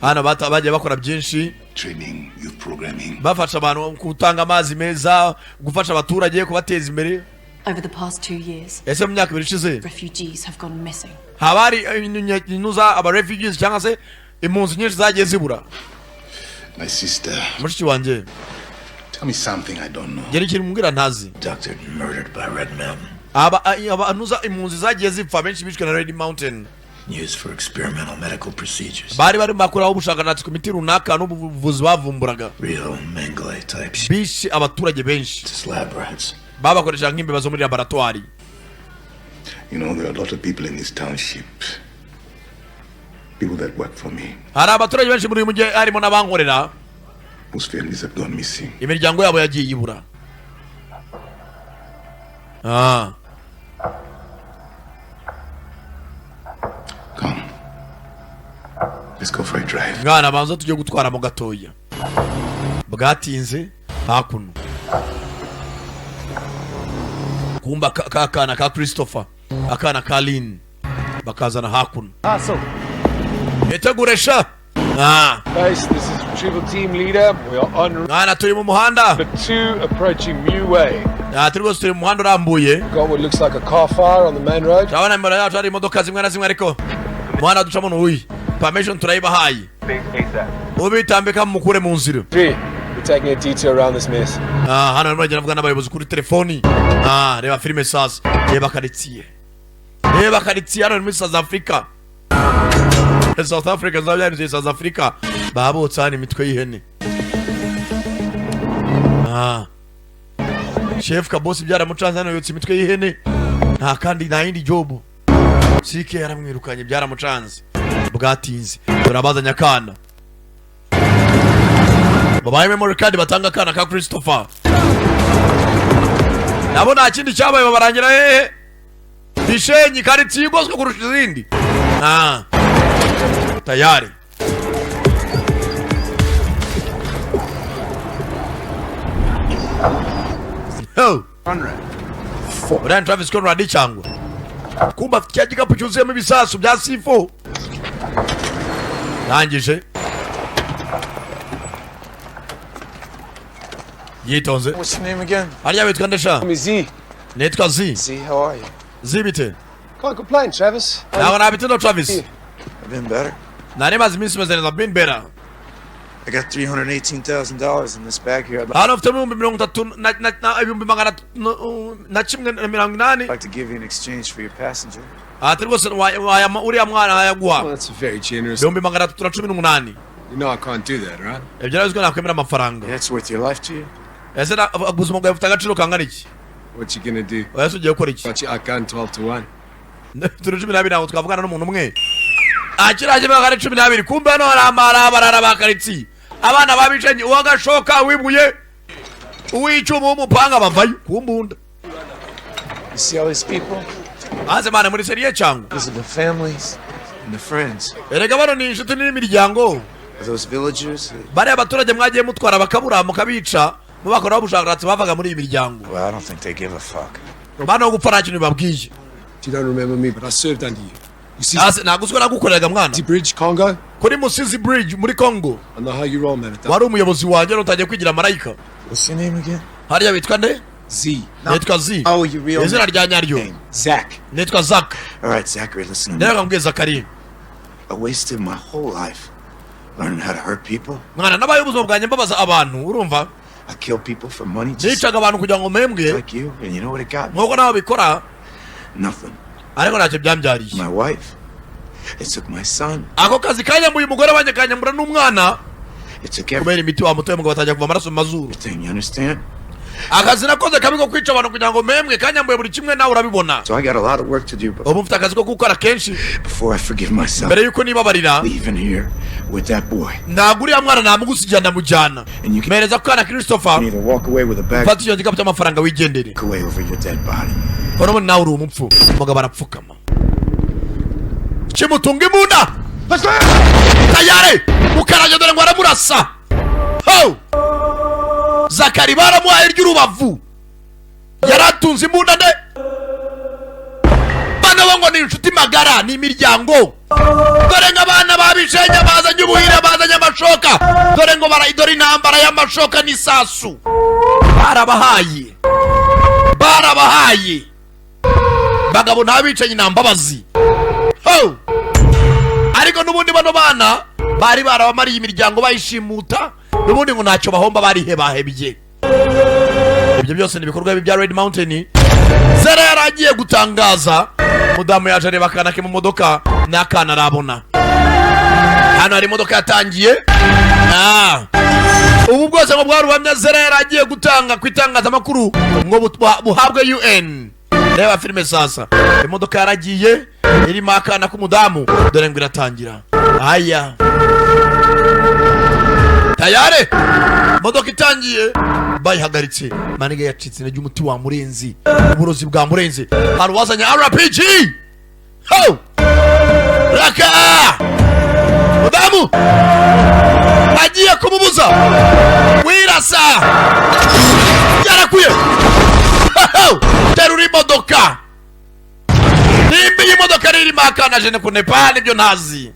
Hano bagiye bakora byinshi. Training, youth programming. Bafasha abantu kutanga amazi meza, gufasha abaturage kubateza imbere. Over the past 2 years, ese mu myaka ibiri ishize refugees have gone missing. habari inuza aba refugees cyangwa se impunzi nyinshi zagiye zibura. My sister. Mushiki wanje. Tell me something I don't know. Yari kintu mbwira ntazi. Doctor murdered by Red Mountain. aba anuza impunzi zagiye zipfa benshi bishwe na Red Mountain. Used for experimental medical procedures. Bari bakora ubushakashatsi ku miti runaka n'ubuvuzi bavumburaga. Real Mengele types. Bishi abaturage benshi. Lab rats. Babakoresha nk'imbeba zo muri laboratoire. You know, there are a lot of people in this township. People that work for me. Hari abaturage benshi muri mujye harimo n'abankorera. Most families have gone missing. Imiryango yabo yagiye ibura. Come. Let's go for a drive. Ngana banza tujye gutwara mu gatoya. Bwatinze hakuno. Kumba kakana ka Christopher, akana ka Lynn bakazana hakuno. So. Etaguresha. Base, this is retrieval team leader. We are on Ngana turi mu muhanda. the 2 approaching Mew Way. Turi turi mu muhanda urambuye. Got what looks like a car fire on the main road. Tabana mbere yacu hari imodoka zimwe na zimwe ariko muhanda ducamo n'uyi. Permission turayibahaye. Ubitambika mukure mu nzira. We're taking a detour around this mess. Hano barimo baravuga n'abayobozi kuri telefoni. Reba filime sasa. Reba karitsiye hano muri South Africa. South Africa zabyarize South Africa babotsa hano imitwe y'ihene. Chef Kabosi byaramucanze hano yotsa imitwe y'ihene. Nta kandi nta yindi job. Sike yaramwirukanye byaramucanze. Bwatinze. Turabazanya akana. Babaye memory card batanga akana ka Christopher. Nabo nta kindi cyabaye babarangira hehe. Bishenyi kari tigozwe kurusha izindi. Tayari. Oh. Conrad. Travis Conrad cyangwa. Kumba afite igikapu cyuzuyemo ibisasu bya C4. Nangije. Yitonze. What's your name again? Hariya witwa ndasha. I'm Z. Netwa Z. Z, how are you? Z bite. Can't complain, Travis. Nawe nabite no Travis. I've been better. Nari mazi minsi mezereza been better. I got $318,000 in this bag here. Hano ufite ibihumbi 30 ibihumbi magana na kimwe na 80. I'd like to give you an exchange for your passenger. Ati rwose uriya mwana ayaguha. Well, that's very generous. Ibihumbi magana 318. You know I can't do that, right? Ibyo narizwe nakwemera amafaranga. Yeah, it's worth your life to you. Ese ubuzima bwawe bufite agaciro kangana iki? What you gonna do? Ese ugiye gukora iki? Got you outgunned 12-1. Turi 12 nawe twavugana n'umuntu umwe. Akiraje bagare 12 kumbe hano haramara barara bakaritsi. Abana babicenye uwagashoka wibuye. Uwicuma umupanga bavayo kumbunda. You see all these people? Aze mana muri seriye cyangwa. These are the families and the friends. Erega bano ni inshuti n'imiryango. Those villagers. Bari abaturage mwagiye mutwara bakabura mukabica mubakora ubushakashatsi bavaga muri imiryango. Well, I don't think they give a fuck. Bano gupfa nta kintu babwiye. You don't remember me, but I served under you. You see? Ase naguswe nagukoreraga mwana. The bridge, Congo? Kuri Musizi Bridge muri Congo. I know how you roll, man. Wari umuyobozi wanjye utagiye kwigira marayika. What's your name again? Hariya witwa nde? Z. Netwa Z. Oh, your real Izina rya nyaryo. name? Zach. Netwa Zach. All right, Zachary, listen to me. Ndera ngambwiye Zakari. I wasted my whole life learning how to hurt people. Mwana nabaye ubuzima bwanjye mbabaza abantu urumva? I kill people for money. Nicaga abantu kugira ngo mpembwe. Like you, and you know what it got me? Nkuko nawe bikora. Nothing. Ariko ntacyo byambyariye. My wife. It took my son. Ako kazi kanyambuye umugore wanjye kanyambura n'umwana. It took everything. Kubera imiti wa mutoye mugabo batajya kuva amaraso mu mazuru. You understand? Akazi nakoze kabi ko kwica abantu kugira ngo mpembwe kanyambuye buri kimwe nawe urabibona. So I got a lot of work to do ubu mfite akazi ko gukora kenshi before I forgive myself. mbere yuko nibabarira Leaving here with that boy. ntabwo uriya mwana namugusigira ndamujyana mpereza ko kana Christopher You either walk away with a bag. fata icyo gikapu cy'amafaranga wigendere. Walk away over your dead body. Kono nawe uri umupfu umugabo arapfukama. Kimutunga imbunda. Tayari mukaraje dore ngo aramurasa. Ho! Zakari baramuhaye ry'urubavu. Yaratunze imbunda nde. Bana bongo ni inshuti magara ni imiryango. Dore ng'abana babishenya bazanye ubuhira bazanye amashoka. Dore ngo barayidore intambara y'amashoka n'isasu. Barabahaye. Bagabo ntabicenye nambabazi. Ho! Ariko nubundi bano bana bari barabamariye imiryango bayishimuta nubundi ngo ntacyo bahomba bahebye. Ibyo byose ni bikorwa bya Red Mountain. Zara yaragiye gutangaza mudamu yaje areba akana ke mu modoka n'akana arabona. Hano hari imodoka yatangiye. Ubu bwose ngo bwaruhamya Zara yaragiye gutanga kwitangaza makuru ngo buhabwe UN. Reba filime sasa. Imodoka yaragiye irimo akana k'umudamu dore ngo iratangira. Aya. Tayare. Modoka itangiye bayihagaritse. Maniga yacitse n'ijya umuti wa murenzi. Uburozi bwa murenzi. Hari wazanye RPG. Ho! Raka! Mudamu! Agiye kumubuza. Wirasa. Yarakuye. Ho! Teruri modoka. Nimbi y'imodoka irimo akana je ne connais pas nibyo ntazi.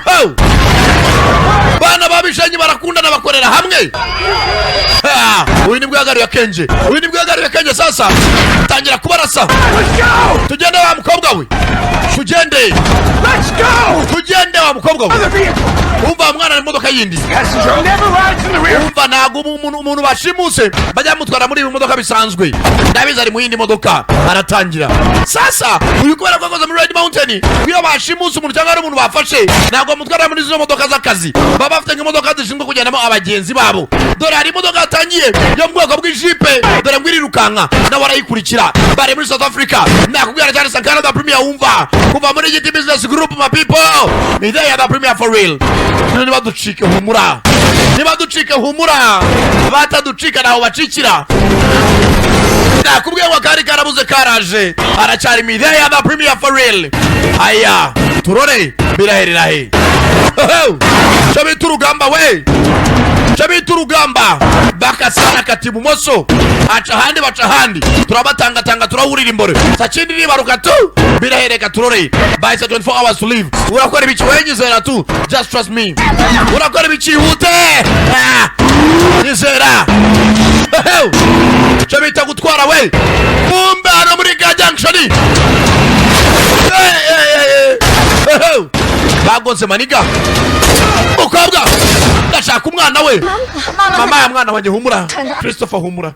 Oh! Bana babishanye barakundana bakorera hamwe. uyu nibwo yagaruye Kenji, uyu nibwo yagaruye Kenji. Sasa tangira kubarasa. Tugende wa mukobwa we, tugende, tugende wa mukobwa we. Umva mwana ni modoka yindi, umva ntago umuntu bashimuse bajya mutwara muri ibi modoka bisanzwe, ndabizi ari mu yindi modoka. Aratangira sasa, uyu kubera ko akoze muri Red Mountain, iyo bashimuse umuntu cyangwa ari umuntu bafashe, ntago mutwara muri izo modoka z'akazi, baba bafite nk'imodoka zishinzwe kugendamo abagenzi babo. Dore hari imodoka yatangiye yo mu bwoko bw'ijipe, dore ngo irirukanka nawe arayikurikira. Bari muri South Africa, nakubwira cyane sa Canada Premier. Wumva kuva muri GT Business Group, my people, ni they are the Premier for real. Niba ducike humura, niba ducike humura, bataducika naho bacikira. Nakubwiye ngo kari karabuze karaje, aracyari mi they are the Premier for real. Aya turore biraherera he. Chabita urugamba we, chabita urugamba. Bakasana kati bumoso, aca handi baca handi, turabatanga turawurira imbere. Sakindi nibaruka tu birahereka turore. By 24 hours to live. Urakora ibiki wenyizera tu, just trust me. Urakora ibiki hute, nizera. Chabita gutwara we, kumbe hano muri Ga Junction. Bagonze maniga mukobwa, ndashaka umwana we. Mama ya mwana wanjye humura, Christopher humura.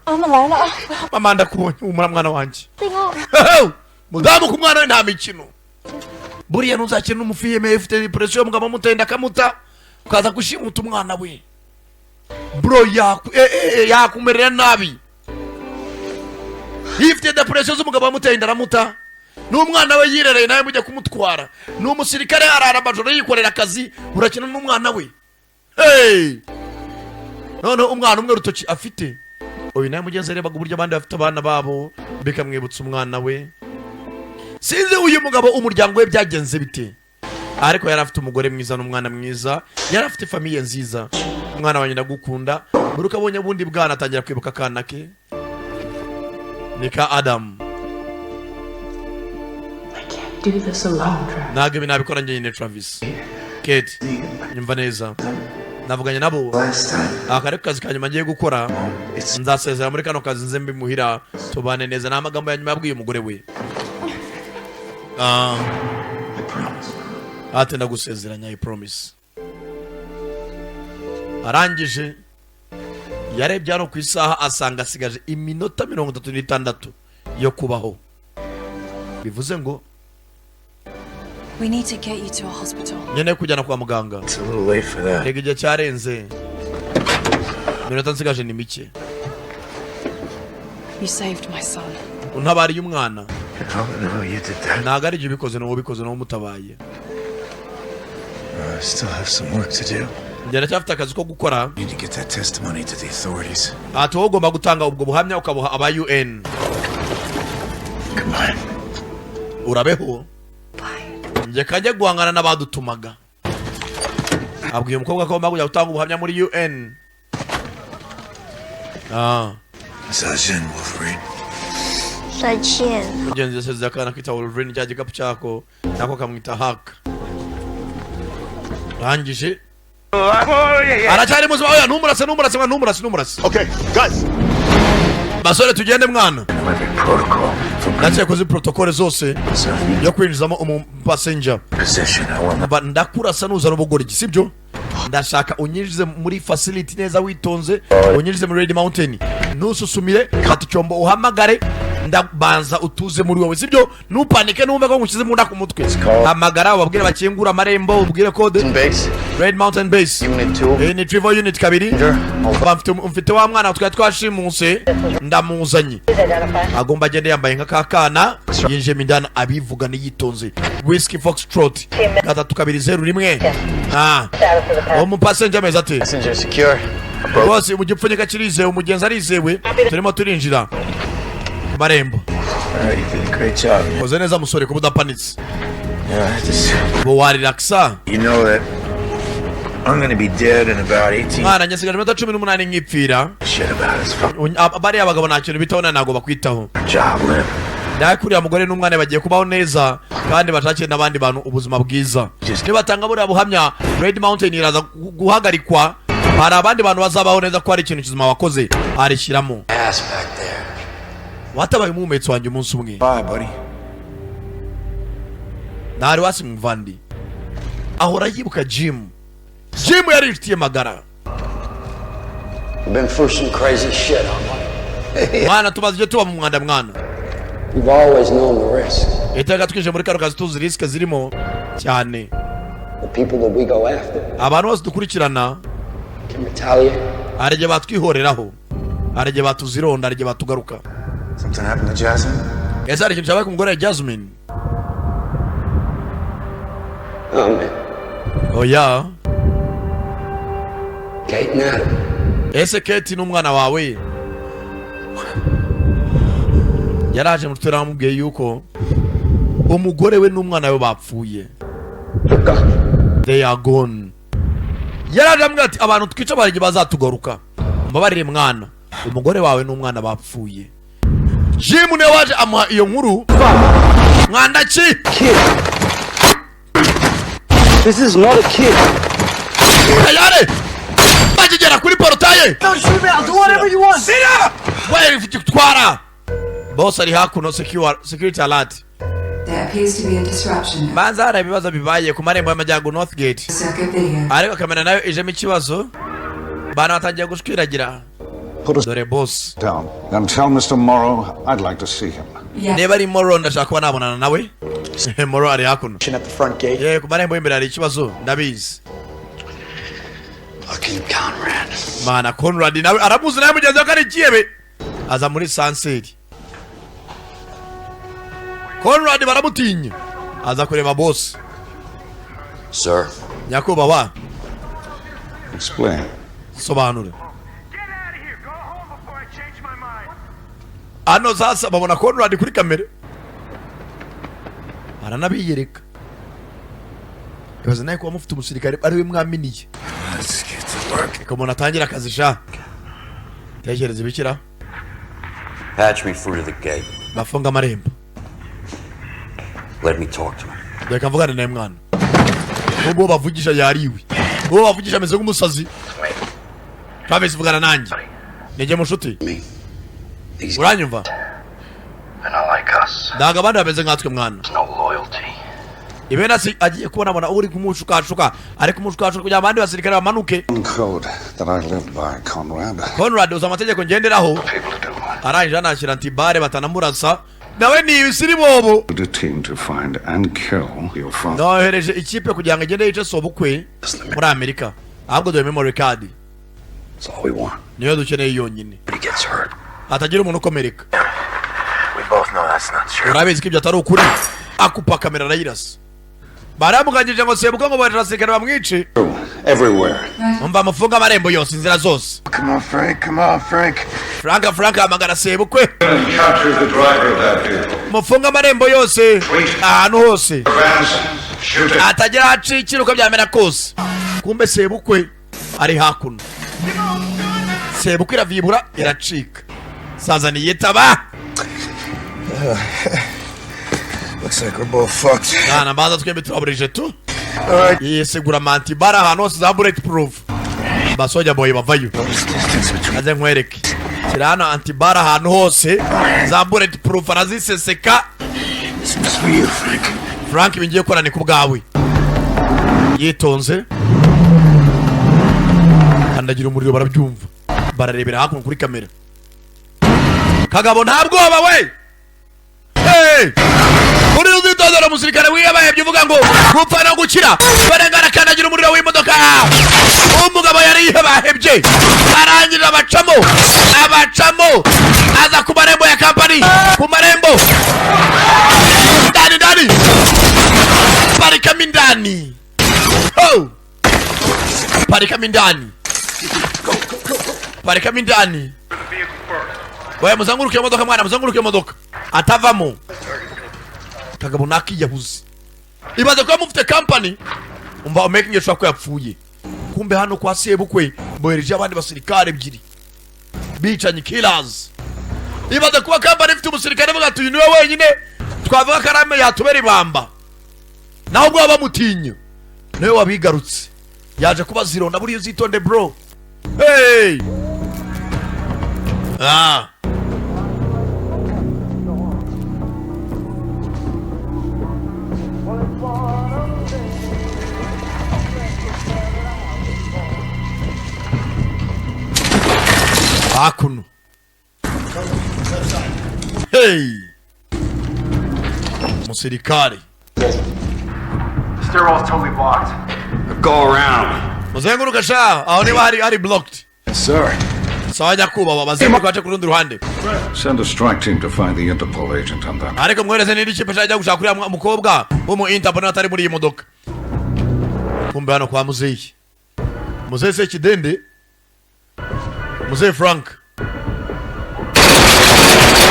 Mama ndakubonye, humura mwana wanjye. Mudamu ku mwana we nta mikino. Buriya ntuzakina umufiyeme ufite depression mugabo mutenda kamuta ukaza gushimuta umwana we. Bro yakumerera nabi. Ifite depression z'umugabo mutenda ramuta. N'umwana we yirereye nawe mujya kumutwara. N'umusirikare arara amajoro yikorera akazi, urakina n'umwana we. Hey! None umwana umwe rutoki afite. Oyi nawe mugenzi rebaga uburyo abandi bafite abana babo bikamwibutsa umwana we. Sinzi uyu mugabo umuryango we byagenze bite. Ariko yari afite umugore mwiza n'umwana mwiza, yari afite famille nziza. Umwana wanjye ndagukunda. Buruka abonye bundi bwana atangira kwibuka kana ke. Nika Adam. Do this alone, Travis. Nage binabikora njye Travis. Kate, nyumva neza. Navuganye nabo. Akare kazi kanyuma ngiye gukora. Nzasezera muri kano kazi nze mbimuhira tubane neza. Na magambo ya nyuma yabwiye umugore we. Ate ndagusezeranya, I promise. Arangije yarebye hano ku isaha asanga asigaje iminota 36 yo kubaho. Bivuze ngo we need to get you to a hospital. Nyene kujyana kwa muganga. It's a little late for that. Rege gihe cyarenze. Minota nsigaje ni mike. You saved my son. Untabariye umwana. No, you did that. Nagari je bikoze no bikoze no mutabaye. I still have some work to do. Njye cyafite akazi ko gukora. Need to get that testimony to the authorities. Ati wowe ugomba gutanga ubwo buhamya ukabuha aba UN. Come on. Urabeho. Nje kajya guhangana n'abadutumaga. Abwiye umukobwa ko bagujya gutanga ubuhamya muri UN. Sergeant Wolverine. Sergeant. Mugenzi yasezeye akana kwita Wolverine cya gikapu cyako nako kamwita Hulk. Rangije. Aracyari muzima oya numurase. Okay, guys. Basore tugende mwana. Ndache kuzi protocol zose yo kwinjizamo passenger. Ndakurasa nuza n'ubugori sibyo? Ndashaka unyinjize muri facility neza witonze, unyinjize muri Red Mountain. Nususumire ati cyombo uhamagare ndabanza utuze muri wowe sibyo? Nupanike numve ko ngushyize mu nda ku mutwe. Hamagara ubabwire bakingura amarembo ubwire code Red Mountain Base. Ni Trevor Unit kabiri. Mfite wa mwana twashimuse ndamuzanye. Agomba agende yambaye nka kakana yinje mindana abivuga niyitonze. Whiskey Foxtrot 301. Mu passenger meza ate. Passenger secure. Bose mu gipfunyika kirizewe umugenzi arizewe turimo turinjira. Marembo. Great job. Koze neza musore ko budapanitse. Yeah, just Bo relaxa. you know that I'm going to be dead in about 18. Mwana nyasigaje meta 18 nkipfira. Shit about his fucking Abari abagabo nta kintu bitona nago bakwitaho. job live. Ndakuriya mugore n'umwana bagiye kubaho neza kandi batakiye nabandi bantu ubuzima bwiza. Nibatanga buri abuhamya Red Mountain iraza guhagarikwa hari abandi bantu bazabaho neza ko hari ikintu kizima wakoze arishyiramo. Watabaye umumetso wanjye umunsi umwe. Bye, buddy. Ntari wasi muvandi. Ahora yibuka Jim. Jim yari inshuti magara. Been through some crazy shit, Mwana tumaze tuba mu mwanda mwana. You've always known the risk. Iteka twije muri karo kazi tuzi risk zirimo cyane. The people that we go after Abantu bose dukurikirana can retaliate. arije batwihoreraho. Arije batuzironda, arije batugaruka. Something happened to Jasmine? Ese ari ikintu cyabaye ku mugore wa Jasmine? Oh, man. Oya. Kate and Adam. Ese Kate n'umwana wawe yaraje mu tutera amubwiye yuko umugore we n'umwana we bapfuye. They are gone. Yaraje amubwira ati abantu twica barije bazatugaruka. Mbabarire mwana, umugore wawe n'umwana bapfuye. Jim ne waje amuha iyo nkuru. Mwanda ki? This is not a kid. Ayare! Bagigera kuri portaye. Don't shoot me, I'll do whatever you want. Sit up! Wewe mfitwara. Boss ari hakuno security alert. There appears to be a disruption. Banza hari ibibazo bibaye ku marembo y'amajyaruguru Northgate. Circuit video. Ariko kamera nayo ijemo ikibazo. Bana batangiye gushwiragira. Dore boss. Down and tell Mr. Morrow I'd like to see him. Neba ari Morrow ndashaka kuba nabonana nawe. Morrow ari hakuno. At the front gate. Ku marembo y'imbere hari ikibazo ndabizi. Fucking Conrad. Mana Conrad nawe aramuzi nawe mugenzi wa kari kiyebe. Aza muri Sunset. Conrad baramutinya. Aza kureba boss. Sir. Nyakubahwa. Explain. Sobanura. Ano sasa babona Conrad kuri kamera. Aranabiyereka. Ibaze naye kuba mufite umusirikare ari we mwaminiye. Ko atangira akazi sha. Tegereza ibikira. Patch me through to the gate. Bafunga amarembo. Let me talk to him. Reka mvugane naye mwana. Ubu bavugisha yariwe. Ubu bavugisha ameze nk'umusazi. Travis vugana nanjye. Nije mushuti. Uranyumva? And I like us. Ndaga abandi bameze nkatwe mwana. No loyalty. Ibena si agiye kubona uri kumushuka ariko umushuka kugira abandi basirikare bamanuke. Code that I lived by, Conrad. Conrad uza amategeko ngenderaho. Aranje anashyira antibare batanamurasa. Nawe ni ibisiri bobo. The team to find and kill your father. Nohereje ikipe kugira ngo igende yice sobukwe muri Amerika. Ahubwo do memory card. That's all we want. Niyo dukeneye yonyine. But he gets hurt. Atagira umuntu ukomereka. We both know that's not true. Urabizi ko ibyo atari ukuri. Akupa kamera arayirasa. Baramugangije ngo sebuka ngo barasirikare bamwice. Everywhere. Umva amufunga amarembo yose inzira zose. Come on, Frank. Come on, Frank. Frank amagara sebukwe. Capture the driver of that vehicle. Mufunga amarembo yose. Ahantu hose. Shoot it. Atagira acikira uko byamera kose. Kumbe sebukwe ari hakuno. Sebukwe iravibura iracika. Sazani yitaba. Looks like we're both fucked. Nana baza twembe turaburije tu. Yisegura manti bara ahantu hose za bulletproof. Basoja boy bavayo. Aze nkwereke. Kirana antibara ahantu hose za bulletproof araziseseka. This was for you, Frank. Frank bingiye korana ku bwawe. Yitonze. Kandagira umuriro barabyumva. Bararebera hakuno kuri kamera. Kagabo ntabwo baba we. Hey! Uri uzitozera umusirikare wiyabahebye uvuga ngo gupfa no gukira. Barengana kandagira umuriro w'imodoka. Umugabo yari yibahebye. Arangirira abacamo. Aza ku marembo ya company. Ku marembo. Dani. Parika mindani. Oh! Parika mindani. Wewe muzanguruke imodoka mwana, muzanguruke imodoka. Atavamo. Kagabo nakiyahuze. Ibaze ko mufite company. Umva making sure ko yapfuye. Kumbe hano kwa sebukwe bohereje abandi basirikare ebyiri. Bicanye killers. Ibaze ko company ifite umusirikare bagatu niwe wenyine. Twavuga karame yatubera ibamba. Naho bwo bamutinye. Niwe wabigarutse. Yaje kuba zironda buri uzitonde bro. Hey! Ah! Hakuno. Hey! Musirikari. Stairwell's totally blocked. Go around. Muzenguruka sha, aho niba hari blocked. Sir. Sawajya kuba bazenguruka bace ku rundi ruhande. Send a strike team to find the Interpol agent on that. Ariko mwereze n'indi kipe cyajya gushaka kuri mukobwa wo mu Interpol atari muri iyi modoka. Kumbe hano kwa muzeyi. Muzeyi se kidende. Muzeyi Frank.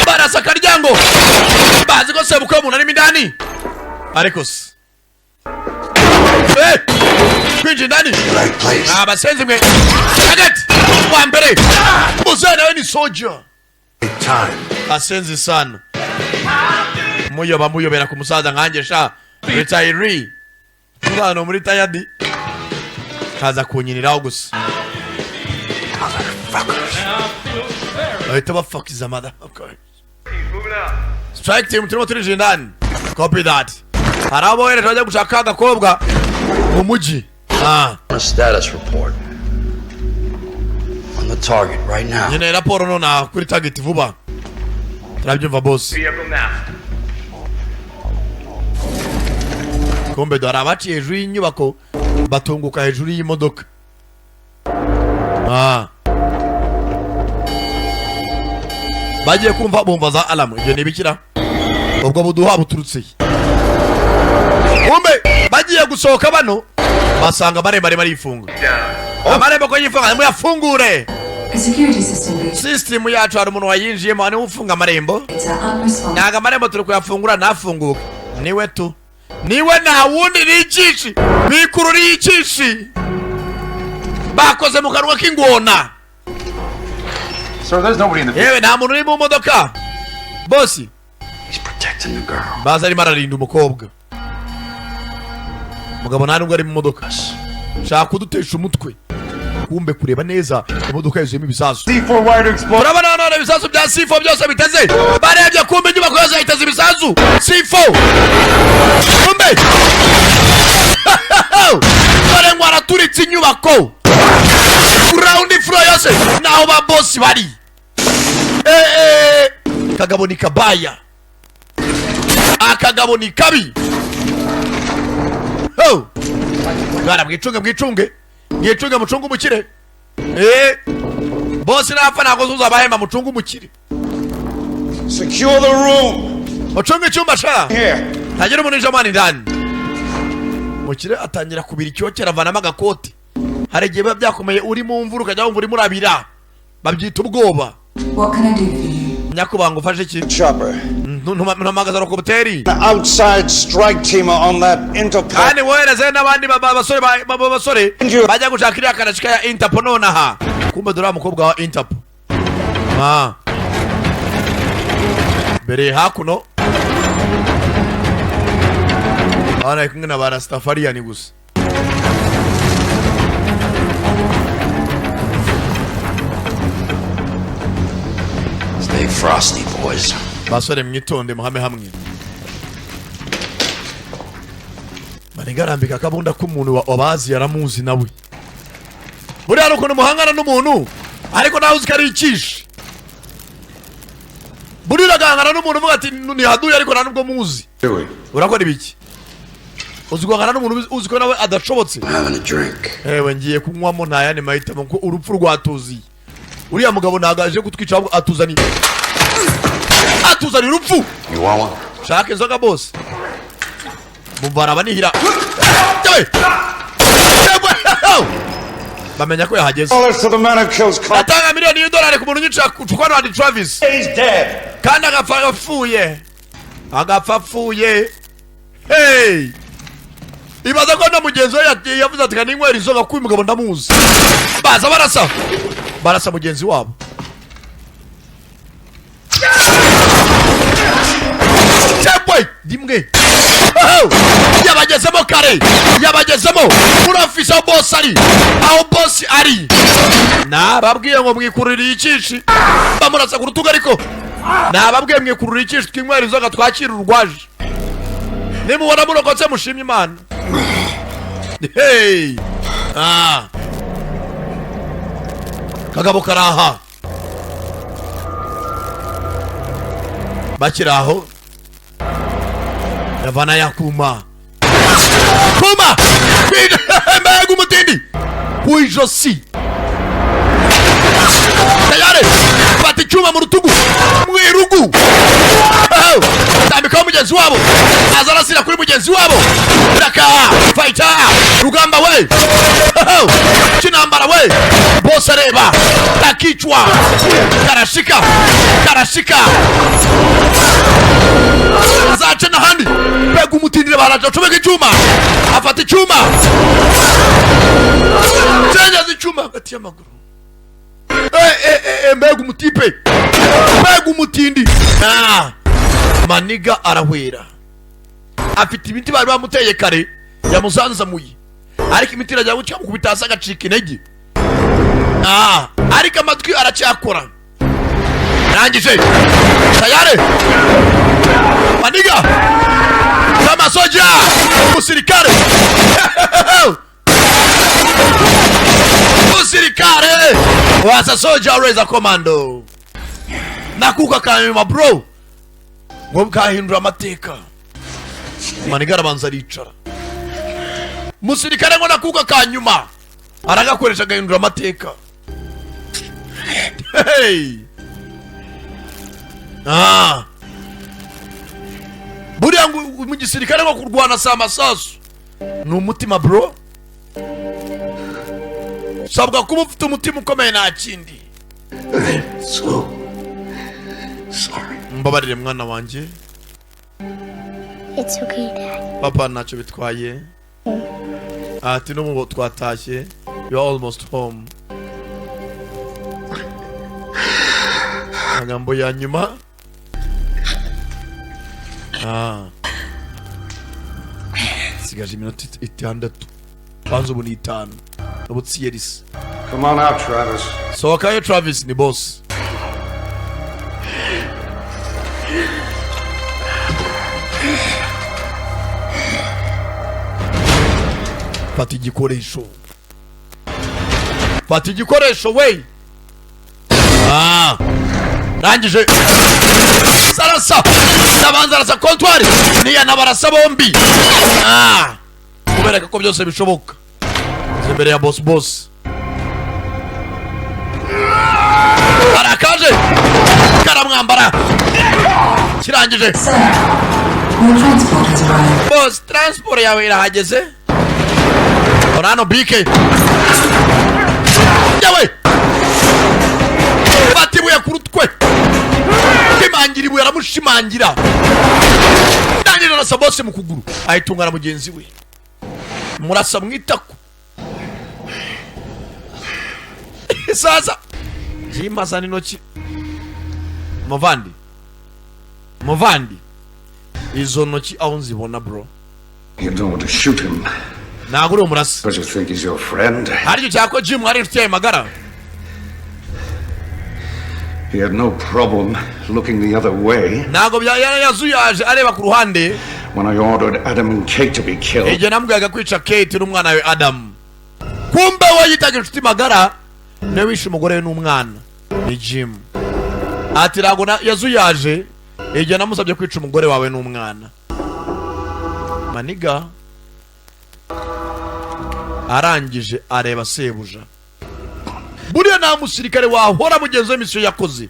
Barasa karyango. Bazi ko sebuka umuntu ari mindani. Ariko se. Kwinji ndani. Abasenzi mwe. Target. Wa mbere. Muzeyi nawe ni soldier. Asenzi sana. Muyobera ku musaza nkanje sha. Retiree. Mwana muri tayadi. Kaza kunyiniraho gusa. Ahita bafuckiza mother. Okay. Strike team turimo turije ndani. Copy that. Harabo were twaje gushaka agakobwa mu muji. A status report on the target right now. Nyine raporo nona kuri target vuba. Turabyumva boss. Kombe dora abaci hejuru y'inyubako batunguka hejuru y'imodoka. Bagiye kumva bomba za alarm. Ibyo nibikira ubwo buduha buturutse. Kombe bagiye gusohoka bano basanga maremare barifunga. Amarembo ko yifunga mu yafungure. System yacu hari umuntu wayinjiyemo ani ufunga amarembo. Naga amarembo turi kuyafungura nafunguka. Niwe tu. Niwe na wundi n'ikishi. Bikururi ikishi. Bakoze mu kanwa k'ingona. Sir, there's nobody in the Yewe nta muntu uri mu modoka. Boss. He's protecting the girl. Baza ari mararinda umukobwa. Mugabo nta nubwo ari mu modoka. Shaka kudutesha umutwe. Kumbe kureba neza imodoka yuzuyemo ibisasu. C4 wire to explode. Urabona none ibisasu bya C4 byose biteze. Barebye kumbe inyubako yose iteze ibisasu. C4. Kumbe. Dore ngo araturitse inyubako. Ground floor yose naho ba boss bari. Kagabo ni kabaya. Akagabo ni kabi. Oh. Gara bwicunge. Ngicunge mucungu mukire. Boss nafa nakozuza bahema mucungu mukire. Secure the room. Mucunge cyumba sha. Here. Tagera umuntu jamani ndani. Mukire atangira kubira icyokera vanama gakoti. Hari gihe byakomeye uri mu mvuru kajya wumva uri murabira. Babyita ubwoba. What can I do for you? Nyakubanga ufashe ki? Chopper. Ntumagaza rokobuteri. The outside strike team on that Interpol. Kandi wohereze n'abandi basore bajya gushaka iriya karashika ya Interpol nonaha. Kumbe dore umukobwa wa Interpol. Bere hakuno. Ana kumwe na Rastafarian gusa. Stay frosty, boys. Basore mwitonde muhame hamwe. Manigarambika kabunda k'umuntu wabazi yaramuzi nawe. Buriya nuko muhangana n'umuntu ariko nawe uzikari ikishi. Buriya gangana n'umuntu uvuga ati ni haduye ariko nanubwo muzi. Urakora ibiki? Uzigongana n'umuntu uziko nawe adashobotse. Having a drink. Ewe ngiye kunywamo ntayane mahitamo ko urupfu rwatuzi. Uriya mugabo nagaje gutwica atuzani. Atuzani urupfu. You want one? Shaka inzoga boss. Mubara banihira. Bamenya ko yahageze. Atanga miliyoni y'idolari ku muntu nyica kuchukwana wa Travis. He's dead. Kandi agapfa apfuye. Hey! Ibaza ko na mugenzi we yavuze ati kandi inywera inzoga kuko uyu mugabo ndamuzi. Baza barasa mugenzi wabo. Chepwe dimwe. Yabagezemo kare. Muri office boss ari. Aho boss ari. nababwiye ngo mwikururire ikishi bamurasa ku rutugu ariko nababwiye mwikururire ikishi twinywera inzoga twakira urwaje nimubona murokotse mushimye Imana. Hey kagabo karaha bakiraho yavana yakuma kuma mbega umutindi kuijosi tayari fata icyuma mu rutugu mwirugu tambikaho mugenzi wabo azarasira kuri mugenzi wabo raka fighter rugamba we kinambara we boss areba takichwa karashika azaca n'ahandi mbega umutindire baraja acomeka icyuma afata icyuma cenyaza icyuma hagati y'amaguru mbega umutipe mbega umutindi Maniga arahwera afite imiti bari bamuteye kare yamuzanzamuye ariko imiti irajya gucika mukubita hasi agacika intege ariko amatwi aracyakora rangije tayari Maniga kama soja musirikare musirikare wasa soja reza commando nakuka kanyuma bro ngo bwahindura amateka. Maniga arabanza aricara musirikare ngo nakuka kanyuma aragakoresha agahindura amateka. Hey buriya ngo mu gisirikare ngo kurwana sa masasu ni umutima bro, sabwa kuba ufite umutima ukomeye nta kindi. So sorry. Mbabarire mwana wanjye. It's okay, Dad. Papa ntacyo bitwaye. Ati no mu twatashye. You're almost home. Agambo ya nyuma. Sigaje iminota 6. Banzo buni 5. Ubutsiyerisi. Come on out, Travis. So okay, Travis ni boss. Fata igikoresho we. Rangije sarasa nabanza rasa kontwari niya nabarasa bombi. Kubereka ko byose bishoboka imbere ya boss. Arakaje karamwambara kirangije. Boss, transport yawe irahageze. Orano BK yawe batibuye kurutwe kimangira ibuye aramushimangira danira na sabose mu kuguru ayitungana mugenzi we murasa mwitako. Sasa jimaza ninoki Movandi izo noki aho nzibona bro. You don't want to shoot him. Naguri umurasa. But you think he's your friend? Haryo cyako Jim ari inshuti magara. He had no problem looking the other way. Nago yazuyaje areba ku ruhande. When I ordered Adam and Kate to be killed. Eje namubwaga kwica Kate n'umwana we Adam. Kumbe wayitaga inshuti magara ne wishe umugore n'umwana ni Jim. Ati rago yazuyaje eje namusabye kwica umugore wawe n'umwana. Maniga arangije areba sebuja. Buriya nta musirikare wahora mugenzi we misiyo yakoze.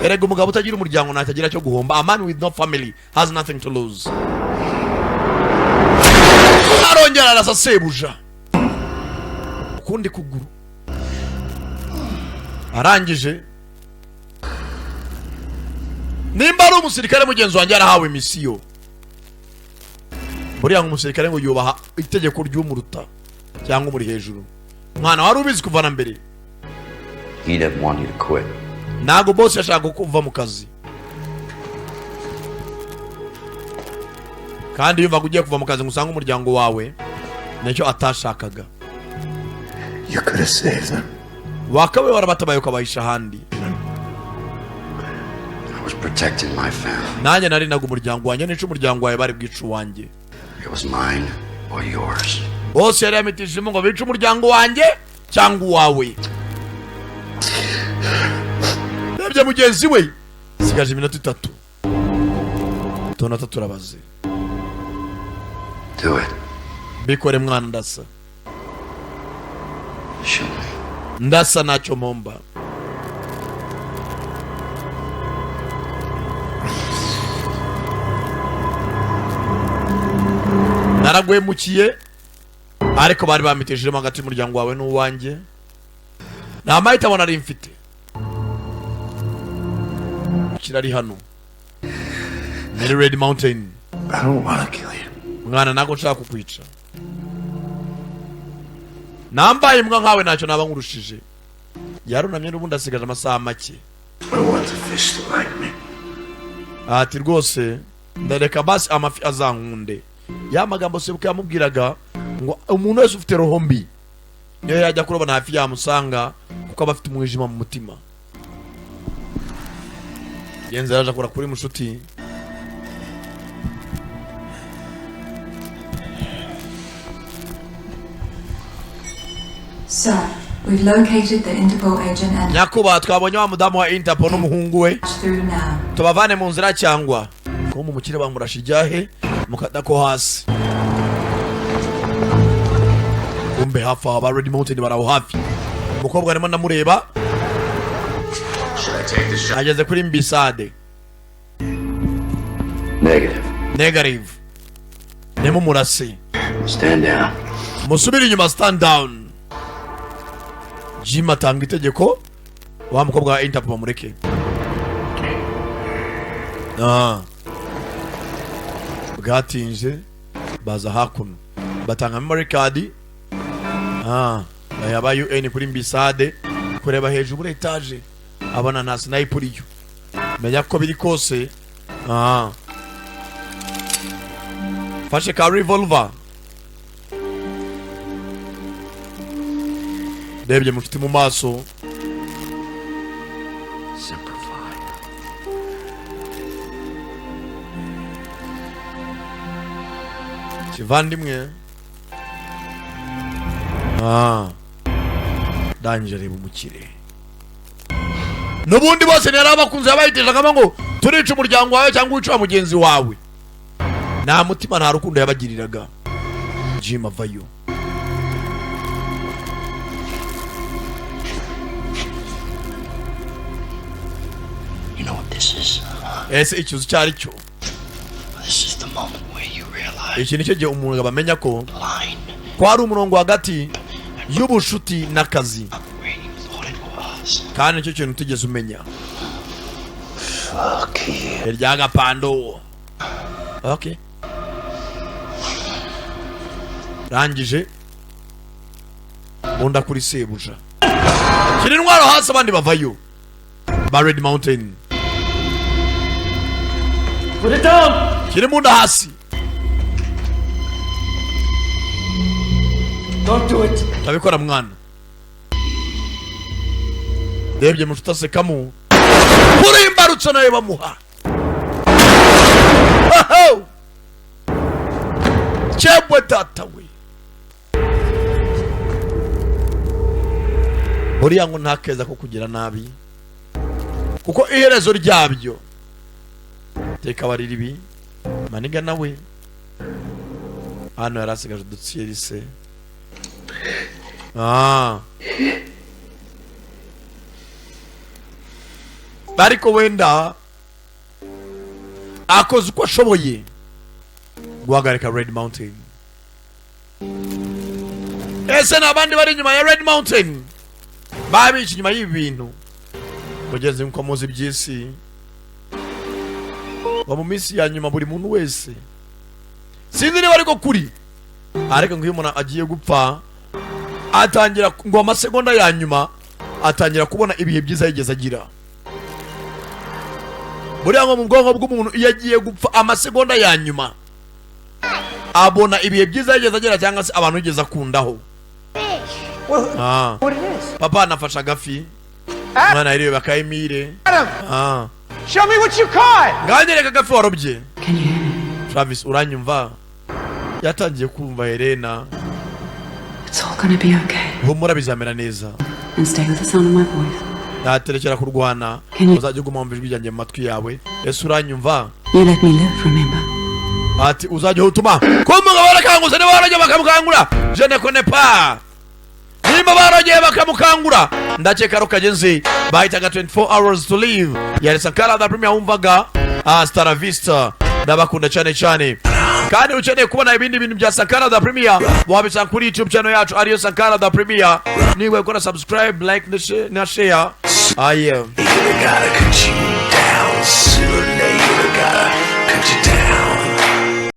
Erega umugabo utagira umuryango natagira cyo guhomba. A man with no family has nothing to lose. Arongera arasa sebuja ukundi kuguru. Arangije nimba ari umusirikare mugenzi wanjye arahawe misiyo. Buriya umusirikare ngo yubaha itegeko ry'umuruta cyangwa muri hejuru. Mwana wari ubizi kuva na mbere. He didn't want you to quit. Nago boss yashaka kuva mu kazi. Kandi yumva kugiye kuva mu kazi ngusanga umuryango wawe nicyo atashakaga. You could have saved them. wakabaye warabatabaye ukabahisha ahandi. I was protecting my family. Nanjye nari naga umuryango wanjye nico umuryango wawe bari bwicu wanjye. It was mine or yours. Bose yari yamitishimo ngo bice umuryango wanjye cyangwa uwawe. Nabyo mugenzi we sigaje iminota 3. Tonata turabaze. Do it. Bikore mwana ndasa. Show me. Ndasa nacho momba. Naragwemukiye ariko bari bamitishijemo hagati y'umuryango wawe n'uwanjye. Nta mahitamo nari mfite. Kirari hano muri Red Mountain. I don't want to kill you. Mwana nako nshaka kukwica. Nambaye mbwa nkawe ntacyo naba nkurushije. Yarunamye n'ubundi asigaje amasaha make. I want the fish to like me. Ati rwose ndareka basi amafi azankunde. Ya magambo sebuka yamubwiraga ngo umuntu wese ufite roho mbi niyo yajya kurobana hafi yamusanga kuko abafite umwijima mu mutima. Yenze yaje akora kuri mushuti. Sir, we've located the Interpol agent and Nyakuba twabonye wa mudamu wa Interpol n'umuhungu we. through now. Tubavane mu nzira cyangwa ko mu mukire bamurasha ijyahe mukata ko hasi. Kumbe hafi aba Red Mountain baraho hafi. Umukobwa arimo namureba. Ageze kuri Mbisade. Negative. Nemo murase. Stand down. Musubiri inyuma, stand down. Jim atanga itegeko wa mukobwa wa Interpol mureke. Bwatinje baza hakuno batanga memory card. Yaba UN kuri Mbisade kureba hejuru muri etage abana na sniper iyo menya ko biri kose. Fashe ka revolver. Debye mufite mu maso. Simplify. Kivandimwe. Danje reba umukire. Nubundi bose narabakunze yabayiteje kama ngo turica umuryango wawe cyangwa uca mugenzi wawe. Nta mutima nta rukundo yabagiriraga. Jim avayo. You know what this is? Ese ikizu cyari cyo. This is the moment where you realize Iki nicyo gihe umuntu bamenya ko kwari umurongo hagati y'ubushuti n'akazi. Kandi nicyo kintu tugeze umenya. Fuck you. Eryaga pando. Okay. Rangije. Bunda kuri sebuja. Kiri ntwaro hasi abandi bavayo. Ba Red Mountain. Put it down. Kiri munda hasi. Don't do it. Tabikora mwana. Debye mushuta kamu. Kuri imbarutso nayo bamuha. Chebwe tata we. Buriya ngo ntakeza ko kugira nabi. Kuko iherezo ryabyo teka bariri bi maniga nawe hano yarasigaje udutsiri se. Bariko wenda akoze uko ashoboye guhagarika Red Mountain. Ese n'abandi bari inyuma ya Red Mountain babica inyuma y'ibintu kugeza nko muzi by'isi. Wa mu minsi ya nyuma buri muntu wese sinzi niba ariko kuri ariko ngo iyo umuntu agiye gupfa atangira ngo amasegonda ya nyuma atangira kubona ibihe byiza yigeze agira. Buriya ngo mu bwonko bw'umuntu iyo agiye gupfa amasegonda ya nyuma abona ibihe byiza yigeze agira cyangwa se abantu yigeze akundaho. Ah. What it is? Papa anafasha agafi. Mwana yiriwe bakayimire. Ah. Show me what you caught. Nganyereka agafi warobye. Can you hear me? Travis uranyumva? Yatangiye kumva Helena. It's all gonna be okay. Humura bizamera neza. And stay with the sound of my voice. Naterekera kurwana. Uzajya uguma mu bijwi byanjye mu matwi yawe. Ese uranyumva? You let me live, remember? Ati uzajya utuma. Kumva barakanguse ne barajya bakamukangura. Je ne connais pas. Nima barajya bakamukangura. Ndakeka rokagenzi. Bahitaga 24 hours to live. Yari Sankara da Premier umvaga. Hasta la vista. Ndabakunda cyane cyane. Kandi ukeneye kubona ibindi bintu bya Sankara da Premier wabisanga kuri YouTube channel yacu ariyo Sankara da Premier. Niwe ukora subscribe, like na share. I am.